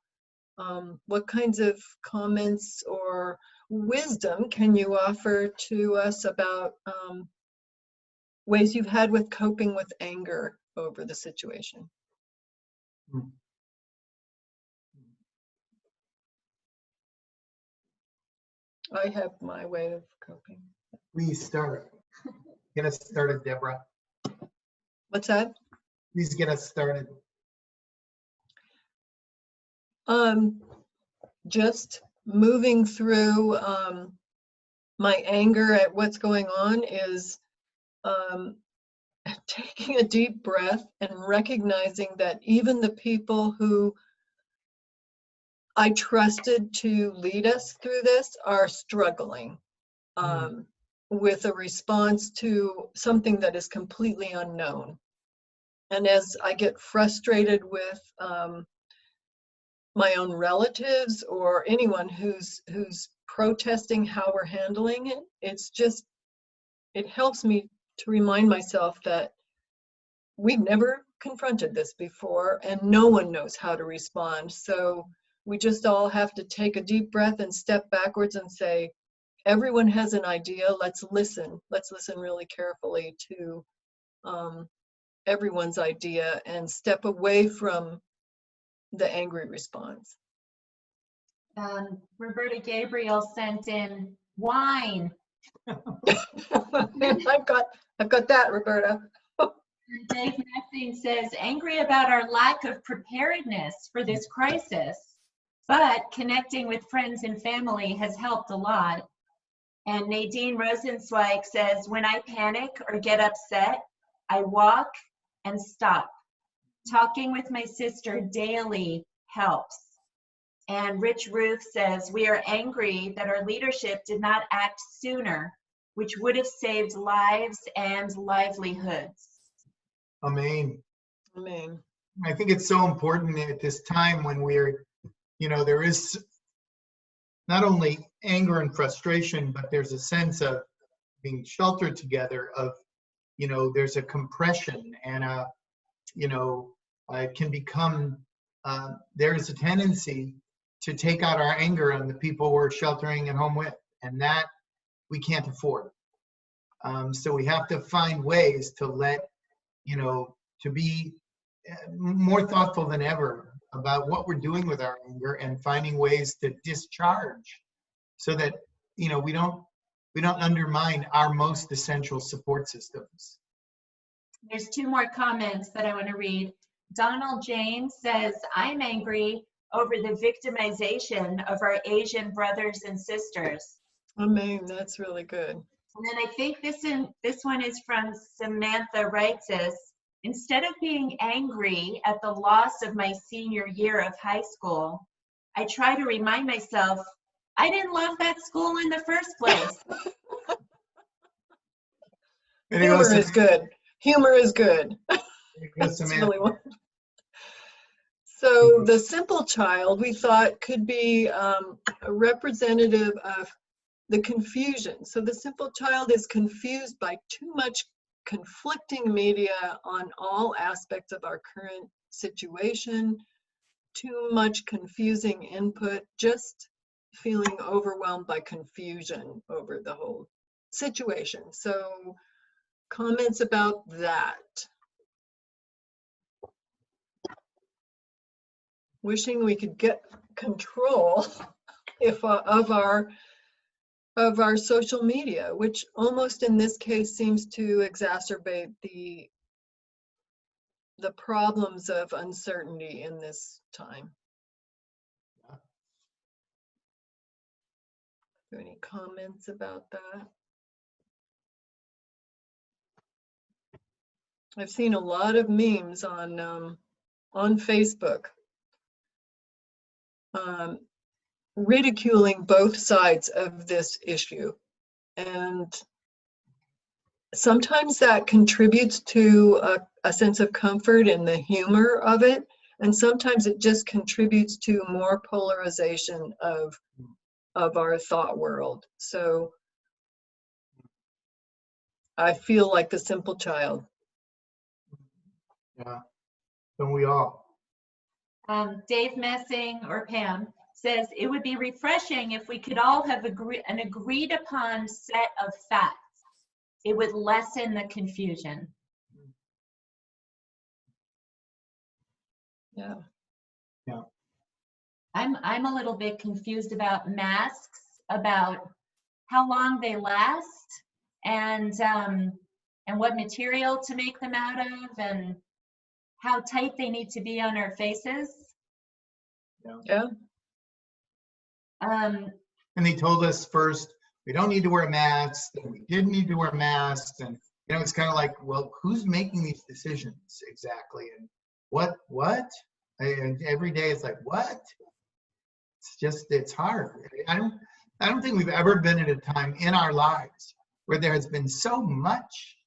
what kinds of comments or wisdom can you offer to us about ways you've had with coping with anger over the situation? I have my way of coping. Please start. Get us started, Deborah. What's that? Please get us started. Just moving through my anger at what's going on is taking a deep breath and recognizing that even the people who I trusted to lead us through this are struggling with a response to something that is completely unknown. And as I get frustrated with my own relatives or anyone who's protesting how we're handling it, it helps me to remind myself that we've never confronted this before and no one knows how to respond. So we just all have to take a deep breath and step backwards and say, everyone has an idea. Let's listen. Let's listen really carefully to everyone's idea and step away from the angry response. Roberta Gabriel sent in wine. I've got that, Roberta. Dave Messing says, angry about our lack of preparedness for this crisis, but connecting with friends and family has helped a lot. And Nadine Rosenzweig says, when I panic or get upset, I walk and stop. Talking with my sister daily helps. And Rich Ruth says, we are angry that our leadership did not act sooner, which would have saved lives and livelihoods. Amen. Amen. I think it's so important at this time when we're, there is not only anger and frustration, but there's a sense of being sheltered together, of, there's a compression and it can become, there is a tendency to take out our anger on the people we're sheltering at home with, and that we can't afford. So we have to find ways to to be more thoughtful than ever about what we're doing with our anger and finding ways to discharge so that, we don't undermine our most essential support systems. There's 2 more comments that I want to read. Donald James says, I'm angry over the victimization of our Asian brothers and sisters. Amen. That's really good. And then I think this one is from Samantha writes us, instead of being angry at the loss of my senior year of high school, I try to remind myself, I didn't love that school in the first place. Humor is good. Humor is good. That's really one. So the simple child, we thought, could be a representative of the confusion. So the simple child is confused by too much conflicting media on all aspects of our current situation, too much confusing input, just feeling overwhelmed by confusion over the whole situation. So comments about that? Wishing we could get control of our social media, which almost in this case seems to exacerbate the problems of uncertainty in this time. Are there any comments about that? I've seen a lot of memes on Facebook ridiculing both sides of this issue, and sometimes that contributes to a sense of comfort in the humor of it, and sometimes it just contributes to more polarization of our thought world. So I feel like the simple child. Yeah, don't we all? Dave Messing or Pam says, it would be refreshing if we could all have an agreed upon set of facts. It would lessen the confusion. Yeah. Yeah. I'm a little bit confused about masks, about how long they last, and what material to make them out of, and how tight they need to be on our faces. Yeah. And they told us first, we don't need to wear masks, and we didn't need to wear masks. And, it's kind of like, well, who's making these decisions exactly? And what? And every day it's like, what? It's hard. I don't think we've ever been at a time in our lives where there has been so much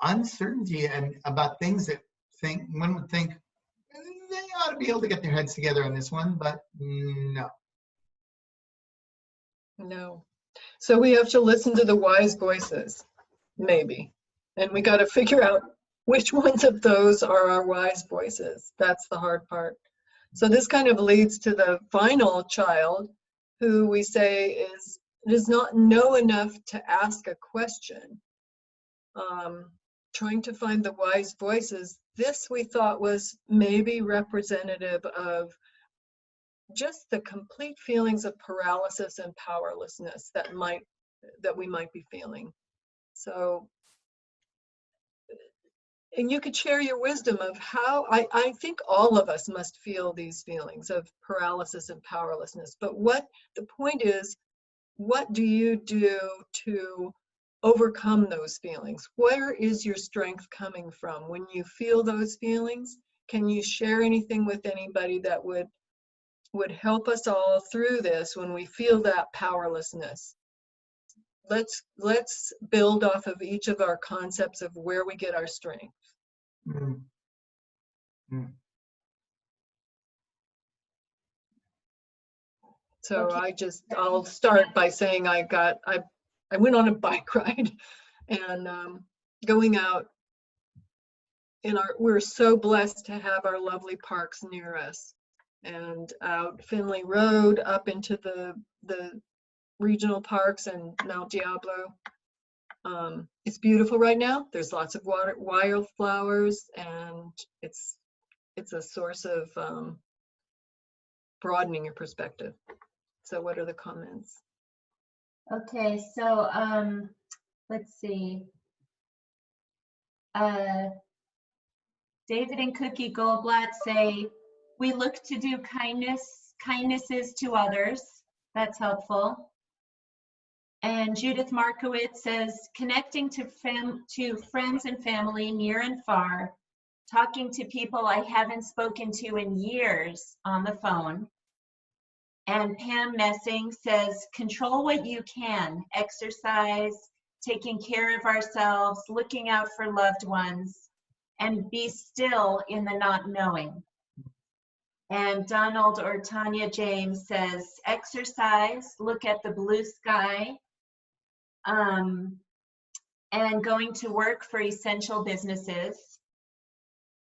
uncertainty and about things that one would think they ought to be able to get their heads together on this one, but no. No. So we have to listen to the wise voices, maybe. And we got to figure out which ones of those are our wise voices. That's the hard part. So this kind of leads to the final child, who we say does not know enough to ask a question. Trying to find the wise voices. This we thought was maybe representative of just the complete feelings of paralysis and powerlessness that we might be feeling. So, and you could share your wisdom of how, I think all of us must feel these feelings of paralysis and powerlessness, but what the point is, what do you do to overcome those feelings? Where is your strength coming from when you feel those feelings? Can you share anything with anybody that would help us all through this when we feel that powerlessness? Let's build off of each of our concepts of where we get our strength. Mm. Mm. So Okay. I'll start by saying I went on a bike ride and going out we're so blessed to have our lovely parks near us, and out Finley Road up into the regional parks and Mount Diablo. It's beautiful right now. There's lots of wildflowers, and it's a source of broadening your perspective. So what are the comments? Okay, so let's see. David and Cookie Goldblatt say, we look to do kindnesses to others. That's helpful. And Judith Markowitz says, connecting to friends and family near and far, talking to people I haven't spoken to in years on the phone. And Pam Messing says, control what you can, exercise, taking care of ourselves, looking out for loved ones, and be still in the not knowing. And Donald or Tanya James says, exercise, look at the blue sky, and going to work for essential businesses.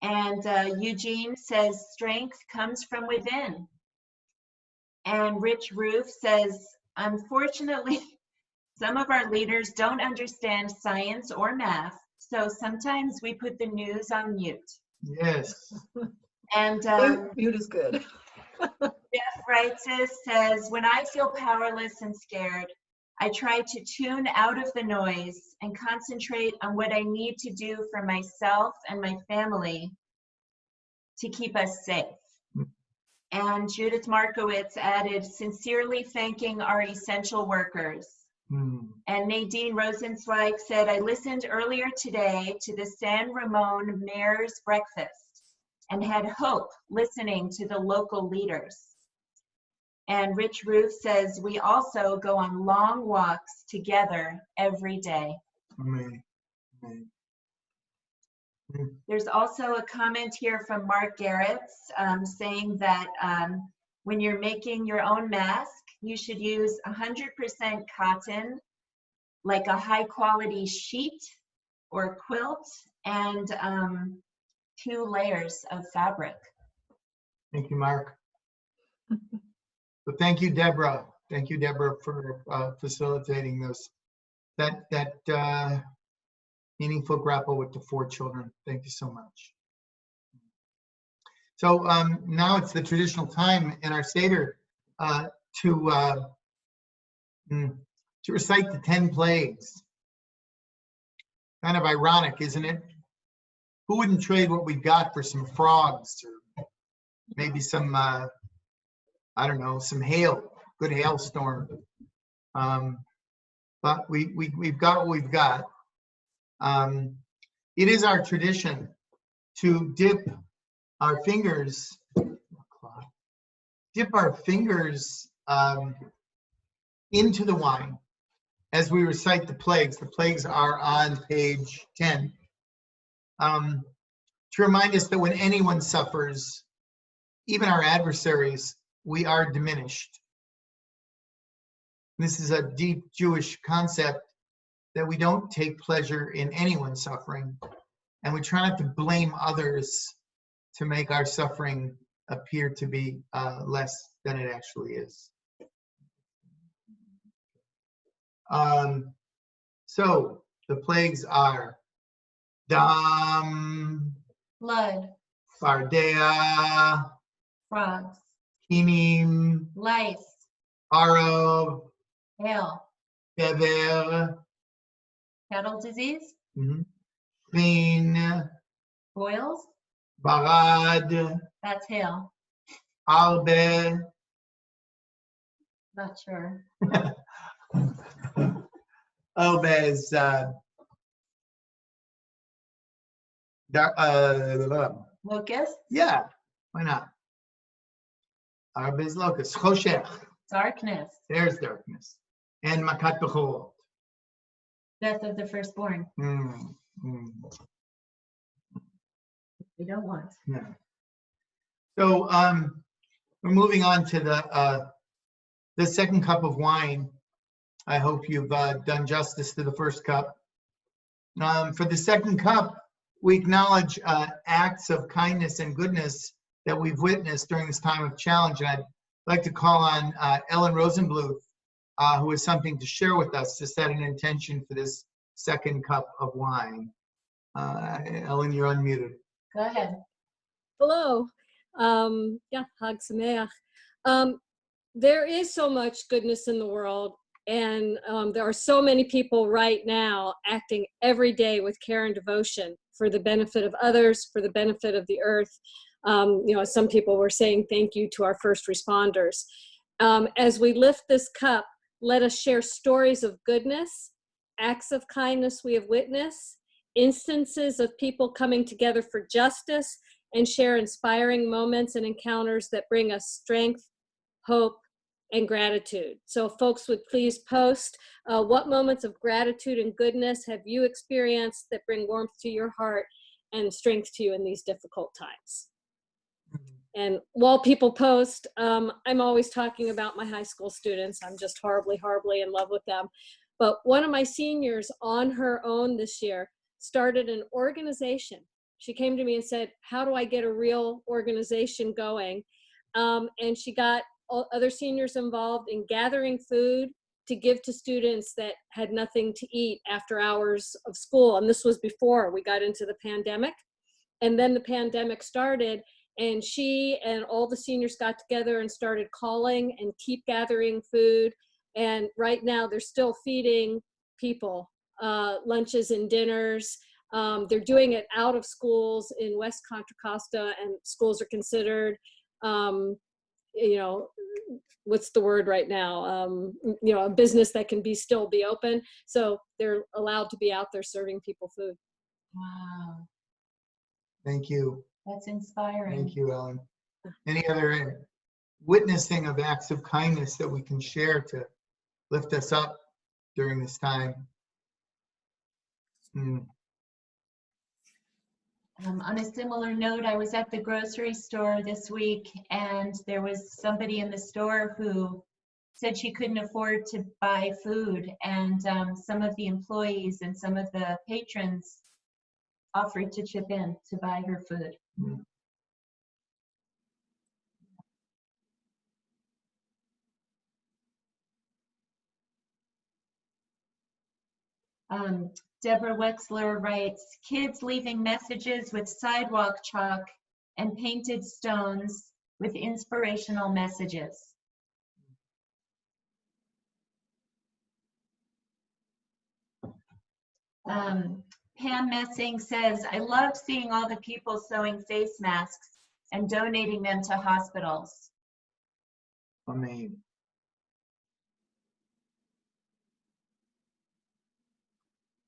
And Eugene says, strength comes from within. And Rich Roof says, unfortunately, some of our leaders don't understand science or math, so sometimes we put the news on mute. Yes. And mute is good. Jeff Reitzes says, when I feel powerless and scared, I try to tune out of the noise and concentrate on what I need to do for myself and my family to keep us safe. And Judith Markowitz added, sincerely thanking our essential workers. And Nadine Rosenzweig said, I listened earlier today to the San Ramon Mayor's breakfast and had hope listening to the local leaders. And Rich Ruth says, we also go on long walks together every day. Amen. Amen. There's also a comment here from Mark Garretts saying that when you're making your own mask, you should use 100% cotton, like a high quality sheet or quilt, and 2 layers of fabric. Thank you, Mark. But thank you, Deborah. Thank you, Deborah, for facilitating that meaningful grapple with the 4 children. Thank you so much. So now it's the traditional time in our Seder to recite the 10 plagues. Kind of ironic, isn't it? Who wouldn't trade what we've got for some frogs or maybe some, I don't know, some hail, good hailstorm. But we've got what we've got. It is our tradition to dip our fingers into the wine as we recite the plagues. The plagues are on page 10. To remind us that when anyone suffers, even our adversaries, we are diminished. This is a deep Jewish concept that we don't take pleasure in anyone's suffering, and we try not to blame others to make our suffering appear to be less than it actually is. So the plagues are Dam, Blood, Fardea, frogs, Kinim, lice, Arov, hail, Bever, cattle disease, Chin, boils, Barad, that's hail, Arbe, not sure. Oh, there's Locust, yeah, why not? Arbez locust, choshech. darkness, There's darkness, and makat bechorot. death of the firstborn. Mm, mm, We don't want. yeah. So we're moving on to the second cup of wine. I hope you've done justice to the first cup. For the second cup, we acknowledge acts of kindness and goodness that we've witnessed during this time of challenge. And I'd like to call on Ellen Rosenbluth, who has something to share with us to set an intention for this second cup of wine. Ellen, you're unmuted. Go ahead. Hello. Yeah, Hag Sameach. There is so much goodness in the world, and there are so many people right now acting every day with care and devotion for the benefit of others, for the benefit of the earth. Some people were saying thank you to our first responders. As we lift this cup, let us share stories of goodness, acts of kindness we have witnessed, instances of people coming together for justice, and share inspiring moments and encounters that bring us strength, hope, and gratitude. So if folks would please post what moments of gratitude and goodness have you experienced that bring warmth to your heart and strength to you in these difficult times. And while people post, I'm always talking about my high school students. I'm just horribly, horribly in love with them. But one of my seniors on her own this year started an organization. She came to me and said, how do I get a real organization going? And she got other seniors involved in gathering food to give to students that had nothing to eat after hours of school. And this was before we got into the pandemic. And then the pandemic started, and she and all the seniors got together and started calling and keep gathering food. And right now they're still feeding people lunches and dinners. They're doing it out of schools in West Contra Costa, and schools are considered, what's the word right now? A business that can still be open. So they're allowed to be out there serving people food. Wow, Thank you. that's inspiring. Thank you, Ellen. Any other witnessing of acts of kindness that we can share to lift us up during this time? On a similar note, I was at the grocery store this week, and there was somebody in the store who said she couldn't afford to buy food, and some of the employees and some of the patrons offered to chip in to buy her food. Deborah Wexler writes, kids leaving messages with sidewalk chalk and painted stones with inspirational messages. Pam Messing says, I love seeing all the people sewing face masks and donating them to hospitals. Amen.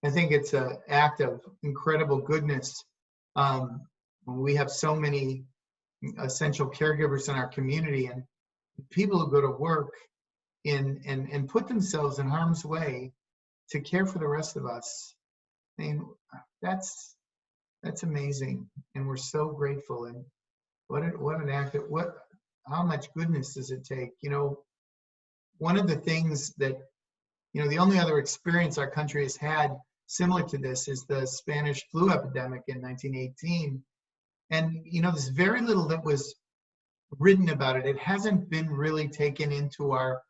I think it's an act of incredible goodness. We have so many essential caregivers in our community, and people who go to work and put themselves in harm's way to care for the rest of us. I mean, that's amazing, and we're so grateful. And what an act of how much goodness does it take? One of the things that the only other experience our country has had similar to this is the Spanish flu epidemic in 1918. And, there's very little that was written about it. It hasn't been really taken into our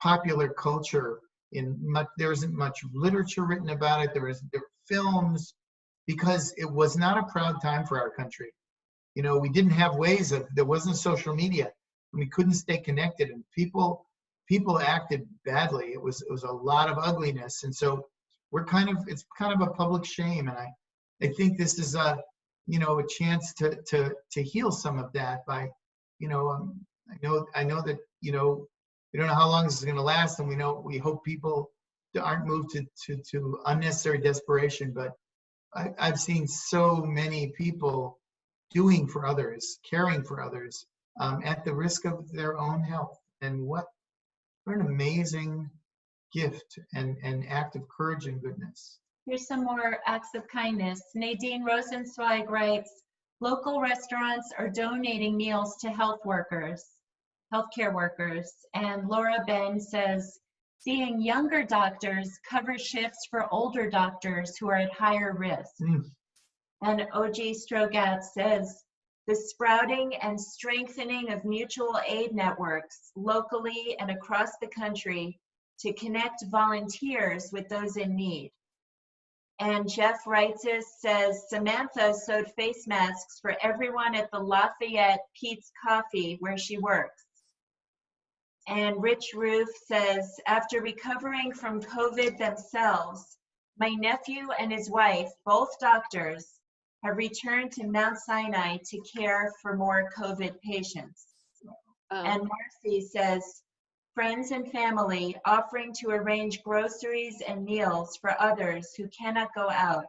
popular culture. There isn't much literature written about it. There were films, because it was not a proud time for our country. We didn't have there wasn't social media, and we couldn't stay connected, and people acted badly. It was a lot of ugliness. And so it's kind of a public shame. And I think this is a chance to heal some of that by, I know that, we don't know how long this is going to last, and we hope people aren't moved to unnecessary desperation, but I've seen so many people doing for others, caring for others, at the risk of their own health. And what an amazing gift and act of courage and goodness. Here's some more acts of kindness. Nadine Rosenzweig writes, local restaurants are donating meals to healthcare workers. And Laura Ben says, seeing younger doctors cover shifts for older doctors who are at higher risk. And O.G. Strogat says, the sprouting and strengthening of mutual aid networks locally and across the country to connect volunteers with those in need. And Jeff Reitzes says, Samantha sewed face masks for everyone at the Lafayette Pete's Coffee where she works. And Rich Roof says, after recovering from COVID themselves, my nephew and his wife, both doctors, have returned to Mount Sinai to care for more COVID patients. And Marcy says, friends and family offering to arrange groceries and meals for others who cannot go out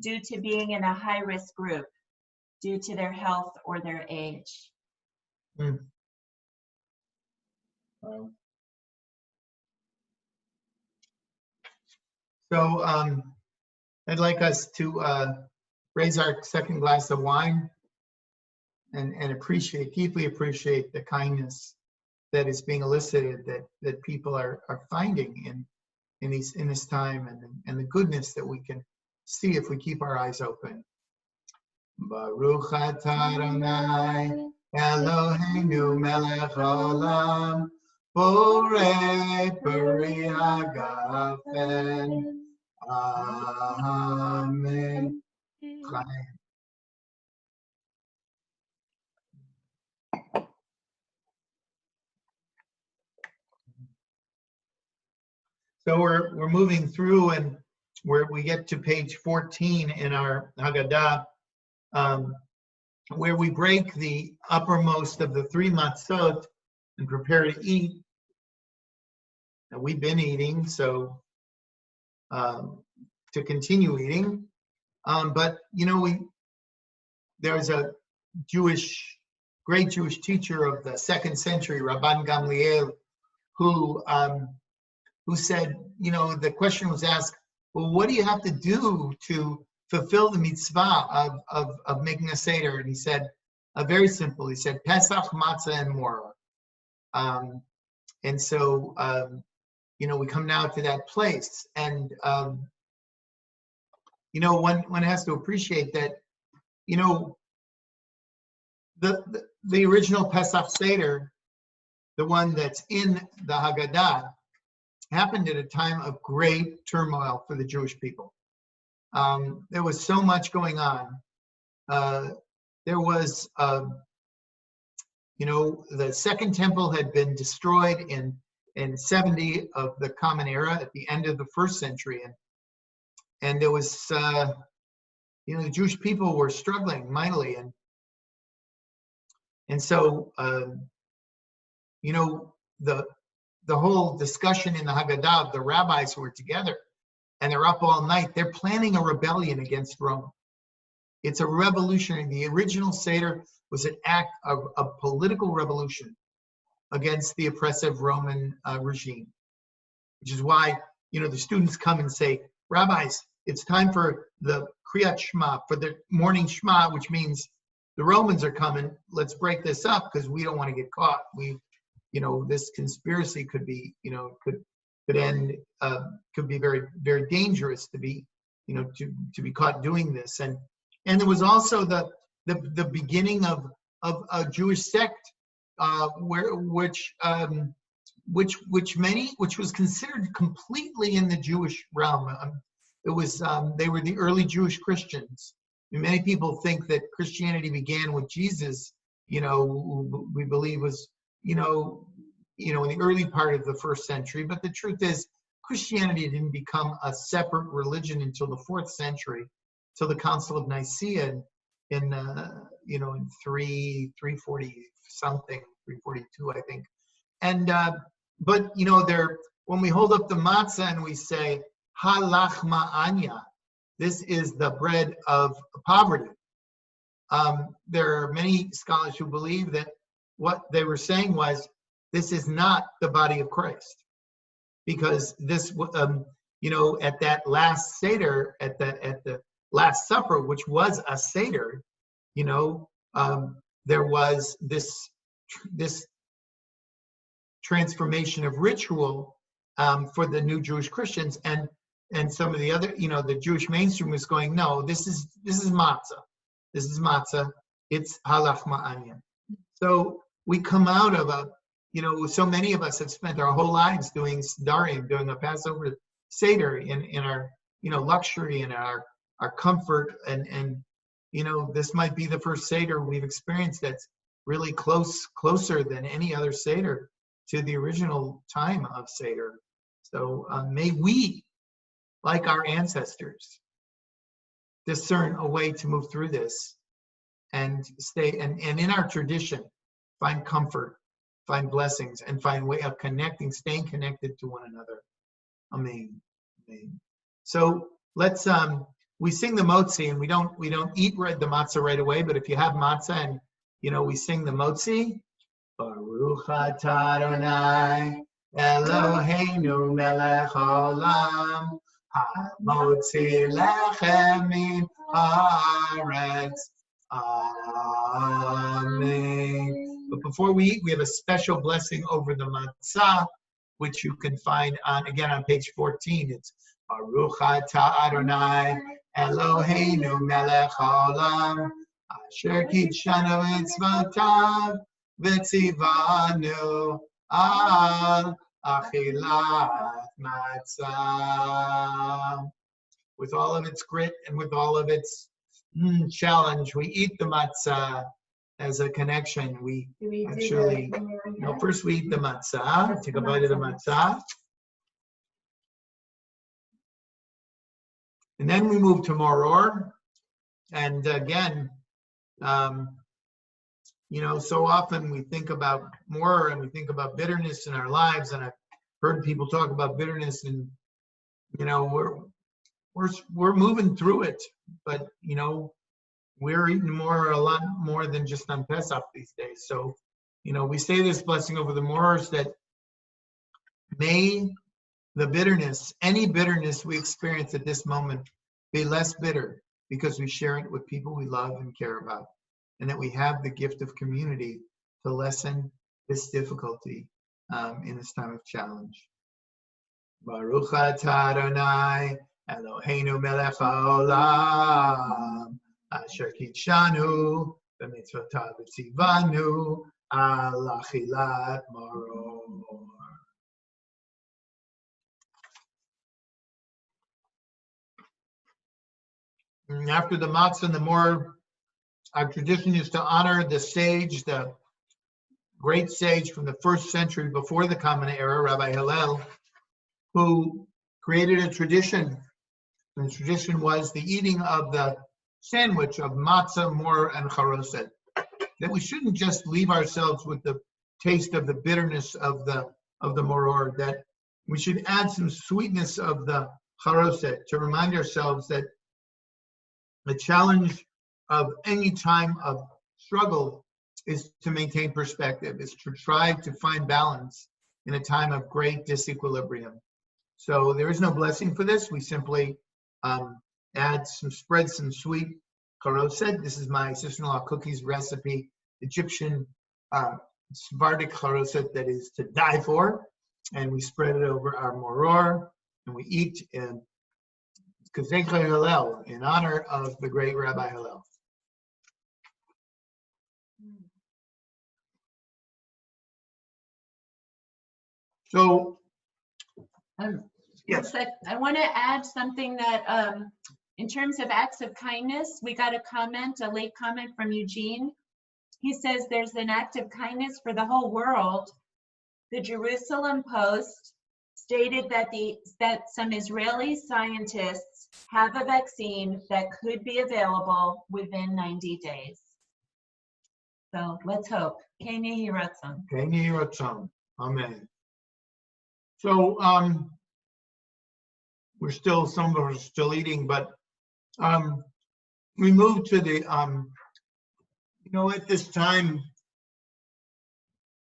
due to being in a high-risk group, due to their health or their age. Wow. So I'd like us to raise our second glass of wine and deeply appreciate the kindness that is being elicited, that people are finding in this time, and the goodness that we can see if we keep our eyes open. Baruch atah Adonai Eloheinu melech haolam borei peri hagafen. Amen. So we're moving through, and we get to page 14 in our Haggadah, where we break the uppermost of the 3 matzot and prepare to eat. And we've been eating, so to continue eating. But there's a great Jewish teacher of the 2nd century, Rabban Gamliel, who said, the question was asked, well, what do you have to do to fulfill the mitzvah of making a Seder? And he said, very simple, he said, Pesach, matzah, and more. And so, we come now to that place. And, one has to appreciate that, the original Pesach Seder, the one that's in the Haggadah, happened at a time of great turmoil for the Jewish people. There was so much going on. There was, the Second Temple had been destroyed in 70 of the Common Era at the end of the 1st century, and there was, the Jewish people were struggling mightily, and so, the whole discussion in the Haggadah of the rabbis who were together, and they're up all night. They're planning a rebellion against Rome. It's a revolutionary. The original Seder was an act of political revolution against the oppressive Roman regime, which is why, the students come and say, rabbis, it's time for the Kriyat Shema, for the morning Shema, which means the Romans are coming. Let's break this up because we don't want to get caught. This conspiracy could be, could end, could be very, very dangerous to be, to be caught doing this. And there was also the beginning of a Jewish sect, which was considered completely in the Jewish realm. It was, they were the early Jewish Christians. And many people think that Christianity began with Jesus, we believe was, in the early part of the 1st century. But the truth is, Christianity didn't become a separate religion until the 4th century, till the Council of Nicaea in 340 something, 342, I think. And but when we hold up the matzah and we say, halachma anya, this is the bread of poverty. There are many scholars who believe that what they were saying was, this is not the body of Christ. Because this, at that last Seder, at the Last Supper, which was a Seder, there was this transformation of ritual for the new Jewish Christians, and some of the other, the Jewish mainstream was going, no, this is matzah. This is matzah. It's halachma anya. So we come out of so many of us have spent our whole lives doing Sedarim, doing a Passover Seder in our, luxury and our comfort. And this might be the first Seder we've experienced that's really closer than any other Seder to the original time of Seder. So may we, like our ancestors, discern a way to move through this and stay, and in our tradition, find comfort, find blessings, and find a way of connecting, staying connected to one another. Amen. Amen. So let's we sing the motzi, and we don't eat the matzah right away, but if you have matzah and we sing the motzi. Baruch atah Adonai Eloheinu melech haolam hamotzi lechem min haaretz. Amen. But before we eat, we have a special blessing over the matzah, which you can find on page 14. It's Baruch atah Adonai Eloheinu melech haolam asher kitshanu mitzvotav v'tzivanu al achilat matzah. With all of its grit and with all of its challenge, we eat the matzah as a connection. We actually, first we eat the matzah, take a bite of the matzah. And then we move to moror. And again, so often we think about moror and we think about bitterness in our lives. And I've heard people talk about bitterness, and we're moving through it. But we're eating a lot more than just on Pesach these days. So we say this blessing over the morors, that may the bitterness, any bitterness we experience at this moment, be less bitter because we share it with people we love and care about, and that we have the gift of community to lessen this difficulty in this time of challenge. Baruch atah Adonai Eloheinu melech haolam asher kitshanu b'mitzvotav v'tzivanu al achilat maror. After the matzah and the moror, our tradition is to honor the sage, the great sage from the 1st century before the Common Era, Rabbi Hillel, who created a tradition. And the tradition was the eating of the sandwich of matzah, moror, and charoset. That we shouldn't just leave ourselves with the taste of the bitterness of the moror, that we should add some sweetness of the charoset to remind ourselves that the challenge of any time of struggle is to maintain perspective, is to try to find balance in a time of great disequilibrium. So there is no blessing for this. We simply spread some sweet charoset. This is my sister-in-law Cookie's recipe, Egyptian Sephardic charoset that is to die for. And we spread it over our moror, and we eat in Kazekha Hillel, in honor of the great Rabbi Hillel. So, yes. I want to add something that, in terms of acts of kindness, we got a late comment from Eugene. He says there's an act of kindness for the whole world. The Jerusalem Post stated that some Israeli scientists have a vaccine that could be available within 90 days. So let's hope. Ken Yehi Ratzon. Ken Yehi Ratzon. Amen. So some of us are still eating, but we move to the, at this time,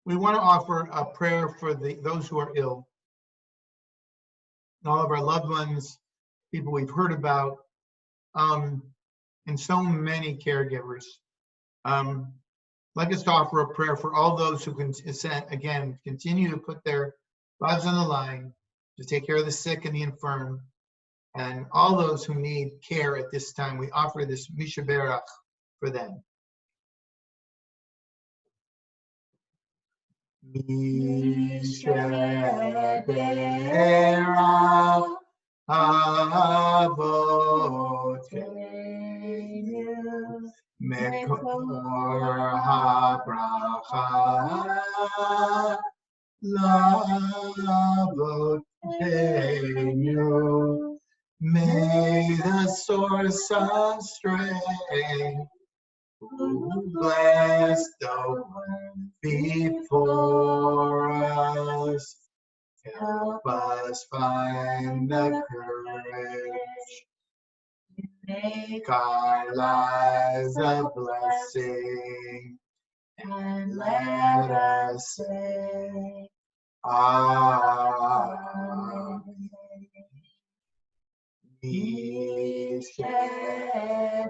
we want to offer a prayer for those who are ill, all of our loved ones, people we've heard about, and so many caregivers. Like us to offer a prayer for all those who can, again, continue to put their lives on the line to take care of the sick and the infirm, and all those who need care at this time. We offer this Misha Berach for them. Misha Berach Avoteinu Mekor HaBracha Lavoteinu. May the source of strength bless the one before us. Help us find the courage. Make our lives a blessing. And let us say, Amen. Misha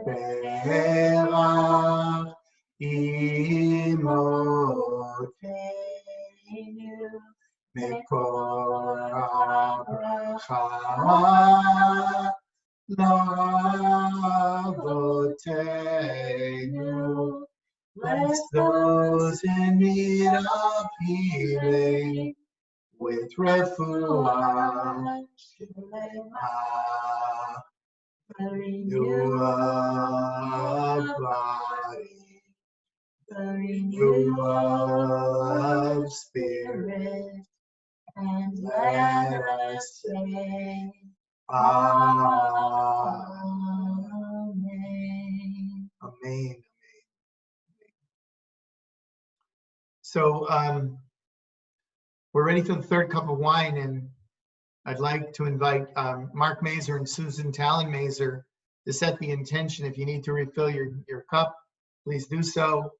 Berach Imoteinu Mekor HaBracha Lavoteinu. Bless those in need of healing with refuah shlema, the renewal of body, the renewal of spirit, and let us say, Amen. Amen. So we're ready for the third cup of wine, and I'd like to invite Mark Mazer and Susan Talon Mazer to set the intention. If you need to refill your cup, please do so.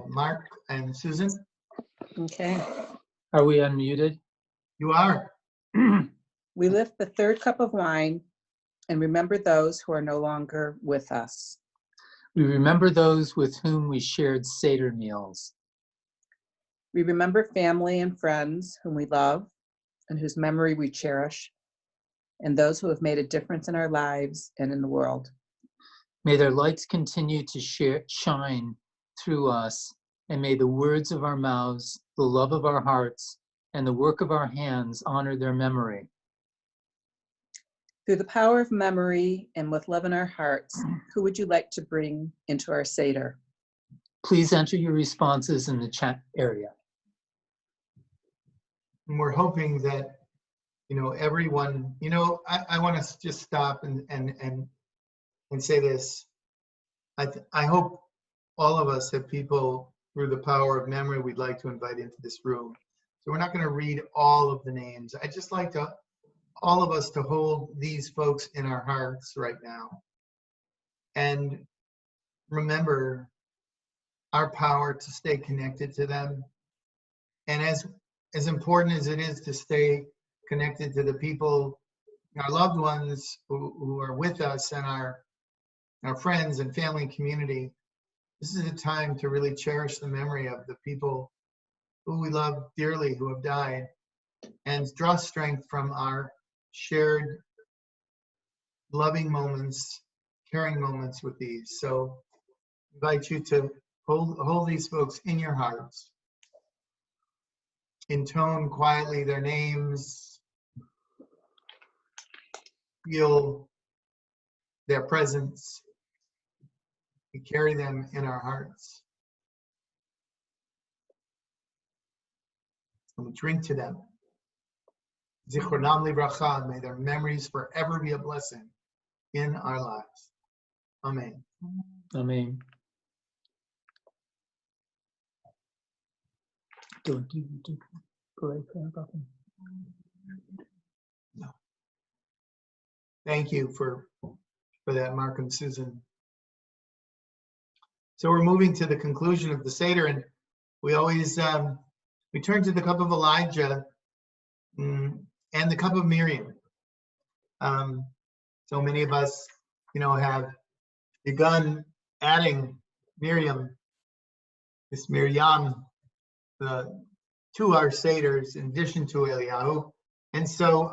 Mark and Susan? Okay. Are we unmuted? You are. We lift the third cup of wine and remember those who are no longer with us. We remember those with whom we shared Seder meals. We remember family and friends whom we love and whose memory we cherish, and those who have made a difference in our lives and in the world. May their lights continue to shine through us, and may the words of our mouths, the love of our hearts, and the work of our hands honor their memory. Through the power of memory and with love in our hearts, who would you like to bring into our Seder? Please enter your responses in the chat area. And we're hoping that, everyone, I want to just stop and say this. I hope all of us have people through the power of memory we'd like to invite into this room. So we're not going to read all of the names. I'd just like all of us to hold these folks in our hearts right now and remember our power to stay connected to them. And as important as it is to stay connected to the people, our loved ones who are with us, and our friends and family and community, this is a time to really cherish the memory of the people who we love dearly, who have died, and draw strength from our shared loving moments, caring moments with these. So I invite you to hold these folks in your hearts. Intone quietly their names. Feel their presence. We carry them in our hearts. And we drink to them. Zichronam livracha, may their memories forever be a blessing in our lives. Amen. Amen. No. Thank you for that, Mark and Susan. So we're moving to the conclusion of the Seder, and we always we turn to the cup of Elijah and the cup of Miriam. So many of us, have begun adding Miriam, this Miriam, to our Seders in addition to Eliyahu. And so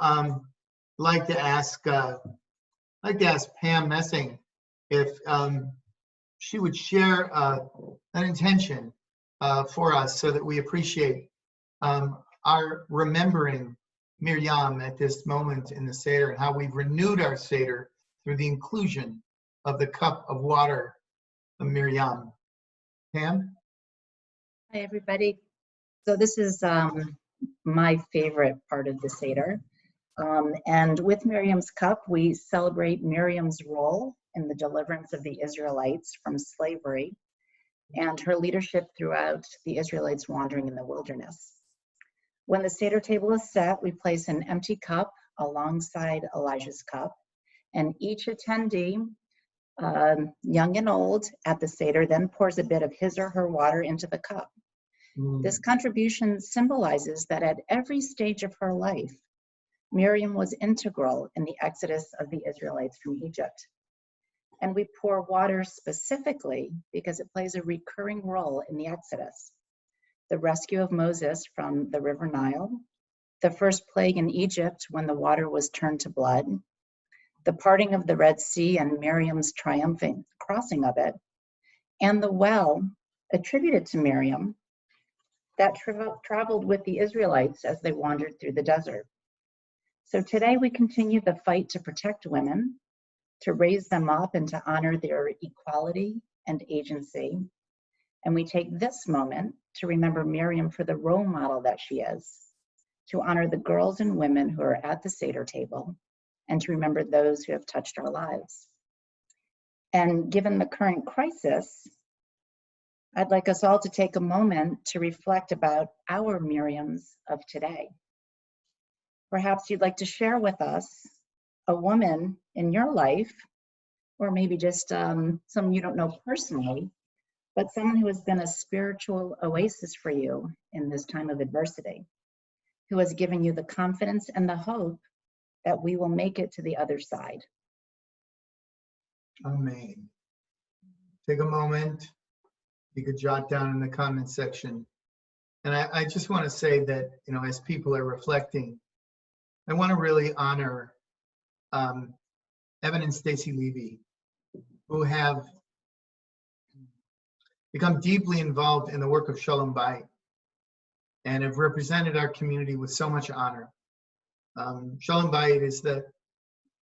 like to ask Pam Messing if she would share an intention for us so that we appreciate our remembering Miriam at this moment in the Seder and how we've renewed our Seder through the inclusion of the cup of water of Miriam. Pam? Hi, everybody. So this is my favorite part of the Seder. And with Miriam's cup, we celebrate Miriam's role in the deliverance of the Israelites from slavery and her leadership throughout the Israelites wandering in the wilderness. When the Seder table is set, we place an empty cup alongside Elijah's cup, and each attendee, young and old, at the Seder then pours a bit of his or her water into the cup. This contribution symbolizes that at every stage of her life, Miriam was integral in the exodus of the Israelites from Egypt. And we pour water specifically because it plays a recurring role in the exodus. The rescue of Moses from the River Nile, the first plague in Egypt when the water was turned to blood, the parting of the Red Sea and Miriam's triumphant crossing of it, and the well attributed to Miriam that traveled with the Israelites as they wandered through the desert. So today we continue the fight to protect women, to raise them up and to honor their equality and agency. And we take this moment to remember Miriam for the role model that she is, to honor the girls and women who are at the Seder table, and to remember those who have touched our lives. And given the current crisis, I'd like us all to take a moment to reflect about our Miriams of today. Perhaps you'd like to share with us a woman in your life, or maybe just someone you don't know personally, but someone who has been a spiritual oasis for you in this time of adversity, who has given you the confidence and the hope that we will make it to the other side. Amen. Take a moment. You could jot down in the comment section. And I just want to say that, as people are reflecting, I want to really honor Evan and Stacy Levy, who have become deeply involved in the work of Shalom Bayit and have represented our community with so much honor. Shalom Bayit is the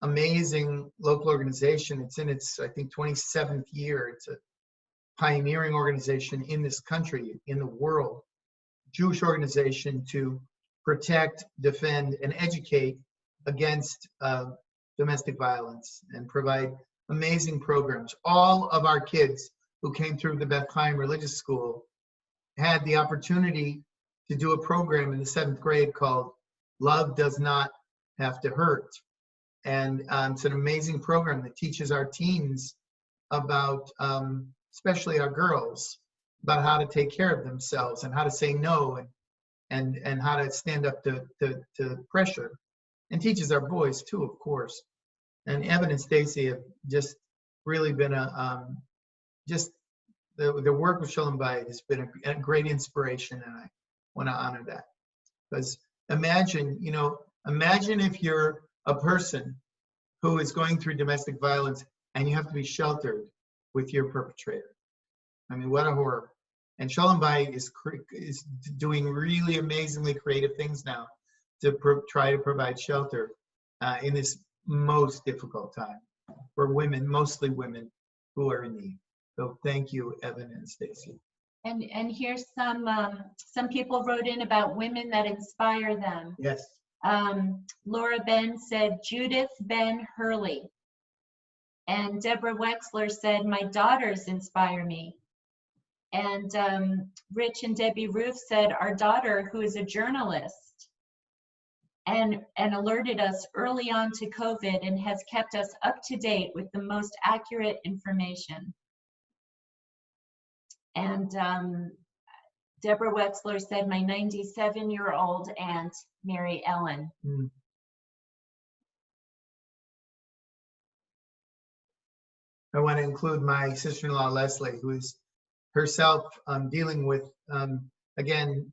amazing local organization. It's in its, I think, 27th year. It's a pioneering organization in this country, in the world, Jewish organization to protect, defend, and educate against domestic violence and provide amazing programs. All of our kids who came through the Beth Chaim Religious School had the opportunity to do a program in the 7th grade called Love Does Not Have to Hurt. And it's an amazing program that teaches our teens about, especially our girls, about how to take care of themselves and how to say no and how to stand up to pressure, and teaches our boys too, of course. And Evan and Stacy have just really been the work of Shalom Bayit has been a great inspiration, and I want to honor that. Because imagine if you're a person who is going through domestic violence and you have to be sheltered with your perpetrator. I mean, what a horror. And Shalom Bayit is doing really amazingly creative things now to try to provide shelter in this most difficult time for women, mostly women who are in need. So thank you, Evan and Stacy. And here's some people wrote in about women that inspire them. Yes. Laura Ben said Judith Ben Hurley. And Deborah Wexler said, my daughters inspire me. And Rich and Debbie Roof said, our daughter, who is a journalist, and alerted us early on to COVID and has kept us up to date with the most accurate information. And Deborah Wexler said, my 97-year-old aunt, Mary Ellen. Mm. I want to include my sister-in-law, Leslie, who is herself dealing with, again,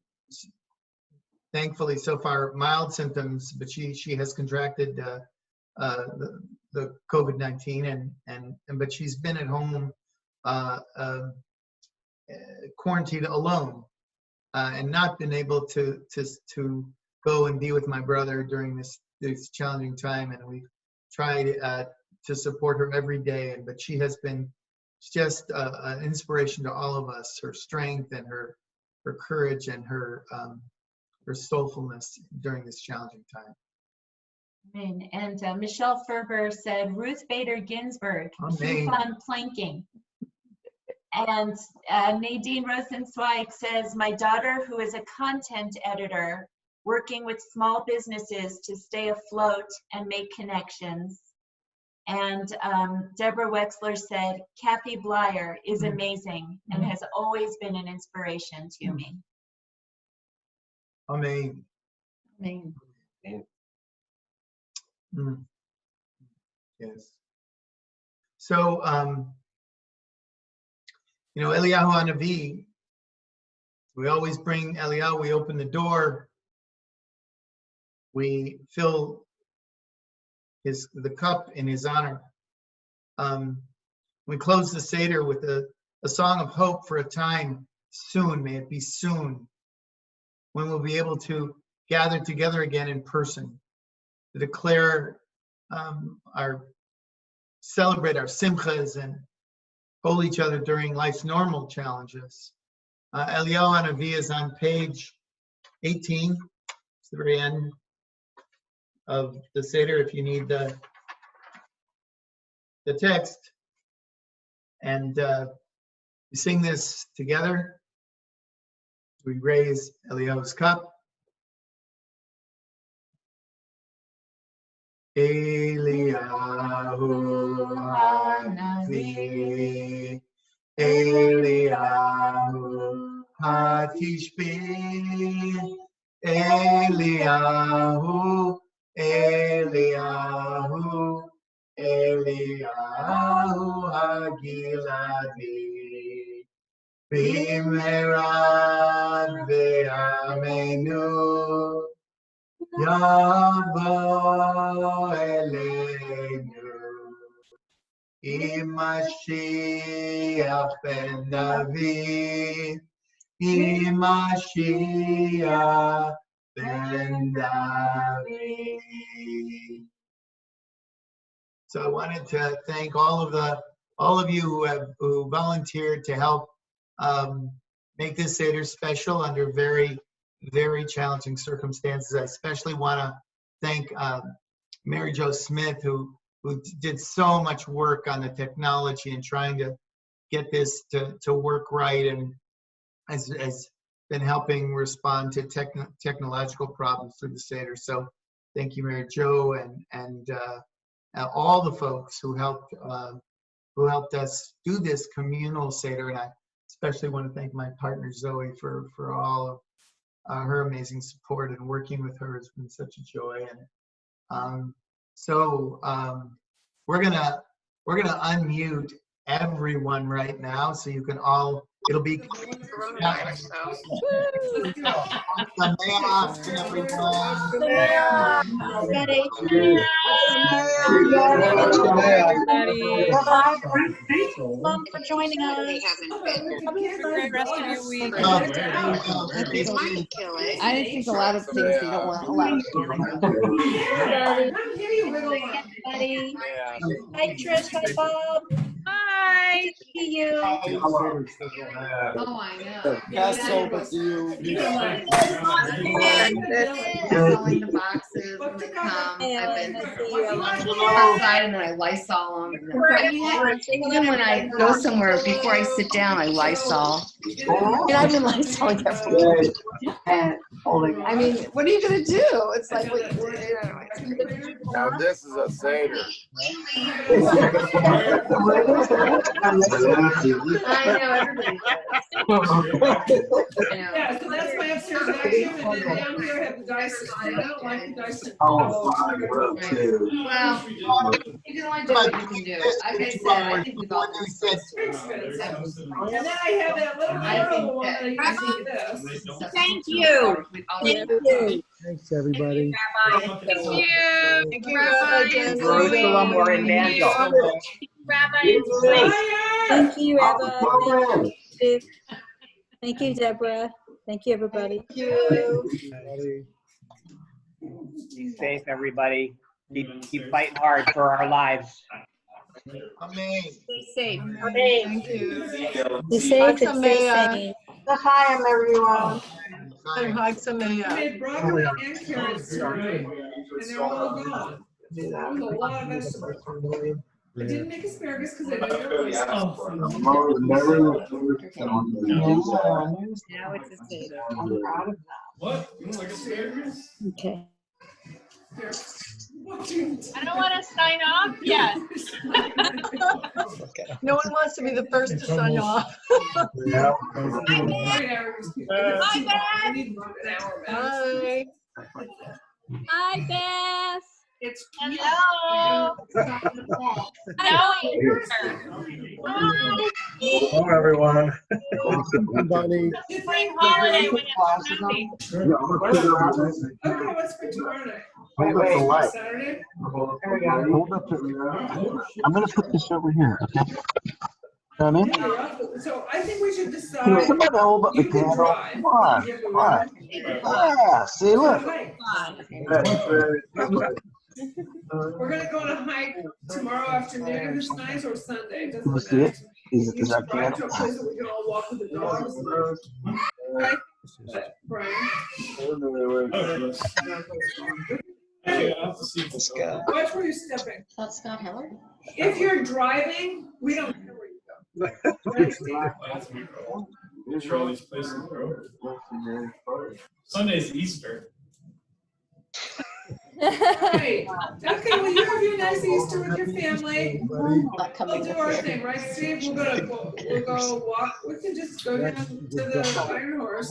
thankfully so far, mild symptoms, but she has contracted the COVID-19 but she's been at home quarantined alone and not been able to go and be with my brother during this challenging time. And we've tried to support her every day. But she has been just an inspiration to all of us. Her strength and her courage and her soulfulness during this challenging time. Amen. And Michelle Ferber said, Ruth Bader Ginsburg, keep on planking. And Nadine Rosenzweig says, my daughter, who is a content editor, working with small businesses to stay afloat and make connections. And Deborah Wexler said, Kathy Blyer is amazing and has always been an inspiration to me. Amen. Amen. Yes. So, Eliyahu Hanavi, we always bring Eliyahu, we open the door, we fill the cup in his honor. We close the Seder with a song of hope for a time soon, may it be soon, when we'll be able to gather together again in person to declare celebrate our simchas and hold each other during life's normal challenges. Eliyahu Hanavi is on page 18. It's the very end of the Seder if you need the text. And we sing this together. We raise Eliyahu's cup. Eliyahu Hanavi, Eliyahu Hatishbi, Eliyahu, Eliyahu, Eliyahu Hagiladi, Bimheran ve'amenu, Yavo Eleinu, Imashiach ben David, Imashiach ben David. So I wanted to thank all of you who volunteered to help make this Seder special under very, very challenging circumstances. I especially want to thank Mary Jo Smith, who did so much work on the technology and trying to get this to work right, and has been helping respond to technological problems through the Seder. So thank you, Mary Jo, and all the folks who helped us do this communal Seder. And I especially want to thank my partner Zoe for all of her amazing support, and working with her has been such a joy. And we're gonna unmute everyone right now, so you can all. It'll be. Thank for joining us. Great rest of your week. I think a lot of things you don't want a lot of everybody. Hi Trish, hi Bob. Hi. Good to see you. Oh, I know. Passover to you. Selling the boxes. is when they come. Yeah, I've been I see you. outside and then I Lysol them. And even when I go somewhere, before I sit down, I Lysol. And I've been Lysoling everywhere. And holding. I mean, what are you gonna do? It's like, Now this is a Seder. I know everybody. Yeah, so that's my upstairs vacuum, and then down here I have the Dyson. I don't like the Dyson. Well, you can only do what you can do. Like I said, I think we've all been And then I have that little one that I use for this. Thank you. Thanks, everybody. Thank you. Thank you, Rabbi. Jerusalem or in Vandal. Rabbi and Joey. Thank you, Rabbi. Thank you. Thank you, Deborah. Thank you, everybody. Thank you. Be safe, everybody. Keep fighting hard for our lives. Amen. Stay safe. Thank you. Be safe and stay sane. Hi, everyone. And I Hagsamea. made broccoli and carrots tonight, and they're all gone. There was a lot of vegetables. I didn't make asparagus because I know you don't like it. Now it's a Seder. I'm proud of that. What? You don't like asparagus? Okay. I don't want to sign off yet. No one wants to be the first to sign off. Hi, Bye. Hi, Beth. It's hello. Hello, everyone. Bonnie. Spring holiday when it's happy. Okay, what's for tomorrow night? Hold up the light. Saturday? Hold up the, I'm going to put this over here, okay? Come in. So I think we should decide. Can somebody hold up the You can candle? drive. Come on, come on. Yeah, see, look. We're gonna go on a hike tomorrow afternoon, this night or Sunday, Can you doesn't see matter. it? Is that Drive to candle? a place that we can all walk with the dogs. Right? Brian? Watch where you're stepping. That's Scott Heller? If you're driving, we don't care where you go. Sure, all these places are open. Sunday's Easter. Right. Okay, well, you have your nice Easter with your family. We'll do our thing, right, Steve? We'll go walk. We can just go down to the Iron Horse.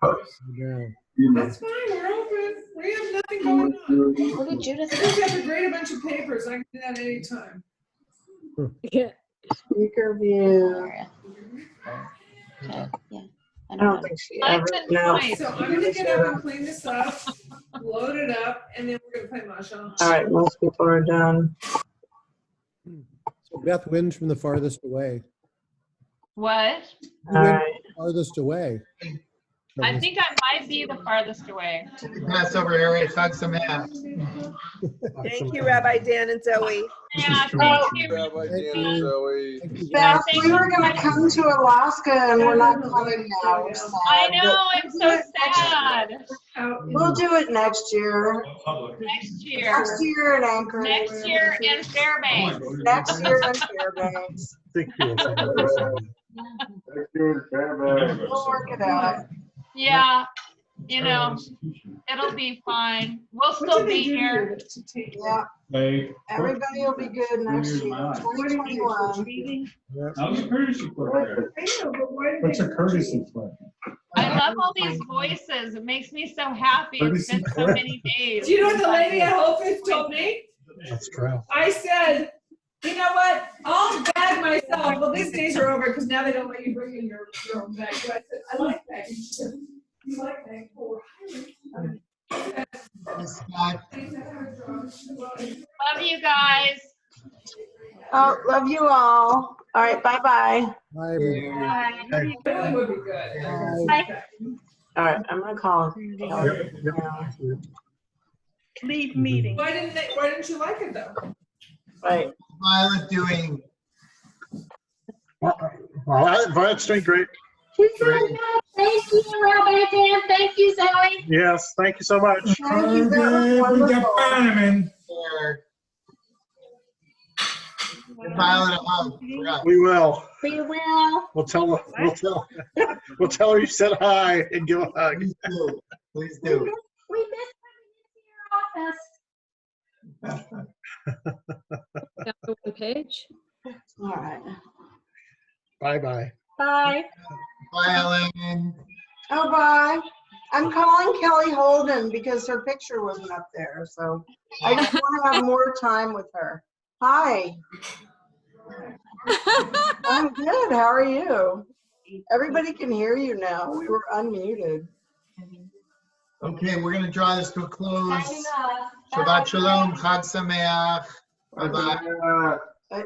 That's fine, we're open. We have nothing going on. What did Judith I just have to grade a bunch of papers. I can do that anytime. Yeah. Speaker view. Yeah. I don't think she ever. No. So I'm gonna get up and clean this up, load it up, and then we're gonna play mahjong. All right, most people are done. So Beth wins from the farthest away. What? Who wins farthest away? I think I might be the farthest away. Passover area, Hagsamea. Thank you, Rabbi Dan and Zoe. Yeah, thank you. Rabbi Dan and Zoe. Beth, we were going to come to Alaska and we're not coming now. We're sad. I know, I'm so sad. We'll do it next year. Next year. Next year in Anchorage. Next year in Fairbanks. Next year in Fairbanks. We'll work it out. Yeah, you know, it'll be fine. We'll still be here. Yeah. Everybody will be good next year. 2021. How's your courtesy clerk? What's a courtesy clerk? I love all these voices. It makes me so happy. It's been so many days. Do you know what the lady at Whole Foods told me? That's true. I said, you know what? I'll bag myself. Well, these days are over because now they don't let you bring in your own bag. So I said, I like bagging. She said, you like bagging? Oh, Love you guys. Oh, love you all. All right, bye-bye. Bye, everybody. That would be good. Bye. All right, I'm going to call. Leave meeting. Why didn't you like it though? Right. Violet doing. Violet's doing great. Great. Thank you, Rabbi Dan. Thank you, Zoe. Yes, thank you so much. Thank you, that was wonderful. Sure. Give Violet a hug. Forgot. We will. We will. We'll tell her you said hi and give a hug. Please do. Please do. We miss coming into your office. Got the one page. All right. Bye-bye. Bye. Bye, Ellen. Oh, bye. I'm calling Kelly Holden because her picture wasn't up there, so I just want to have more time with her. Hi. I'm good. How are you? Everybody can hear you now. We were unmuted. Okay, we're going to draw this to a close. Shabbat Shalom. Chag Sameach. Bye-bye.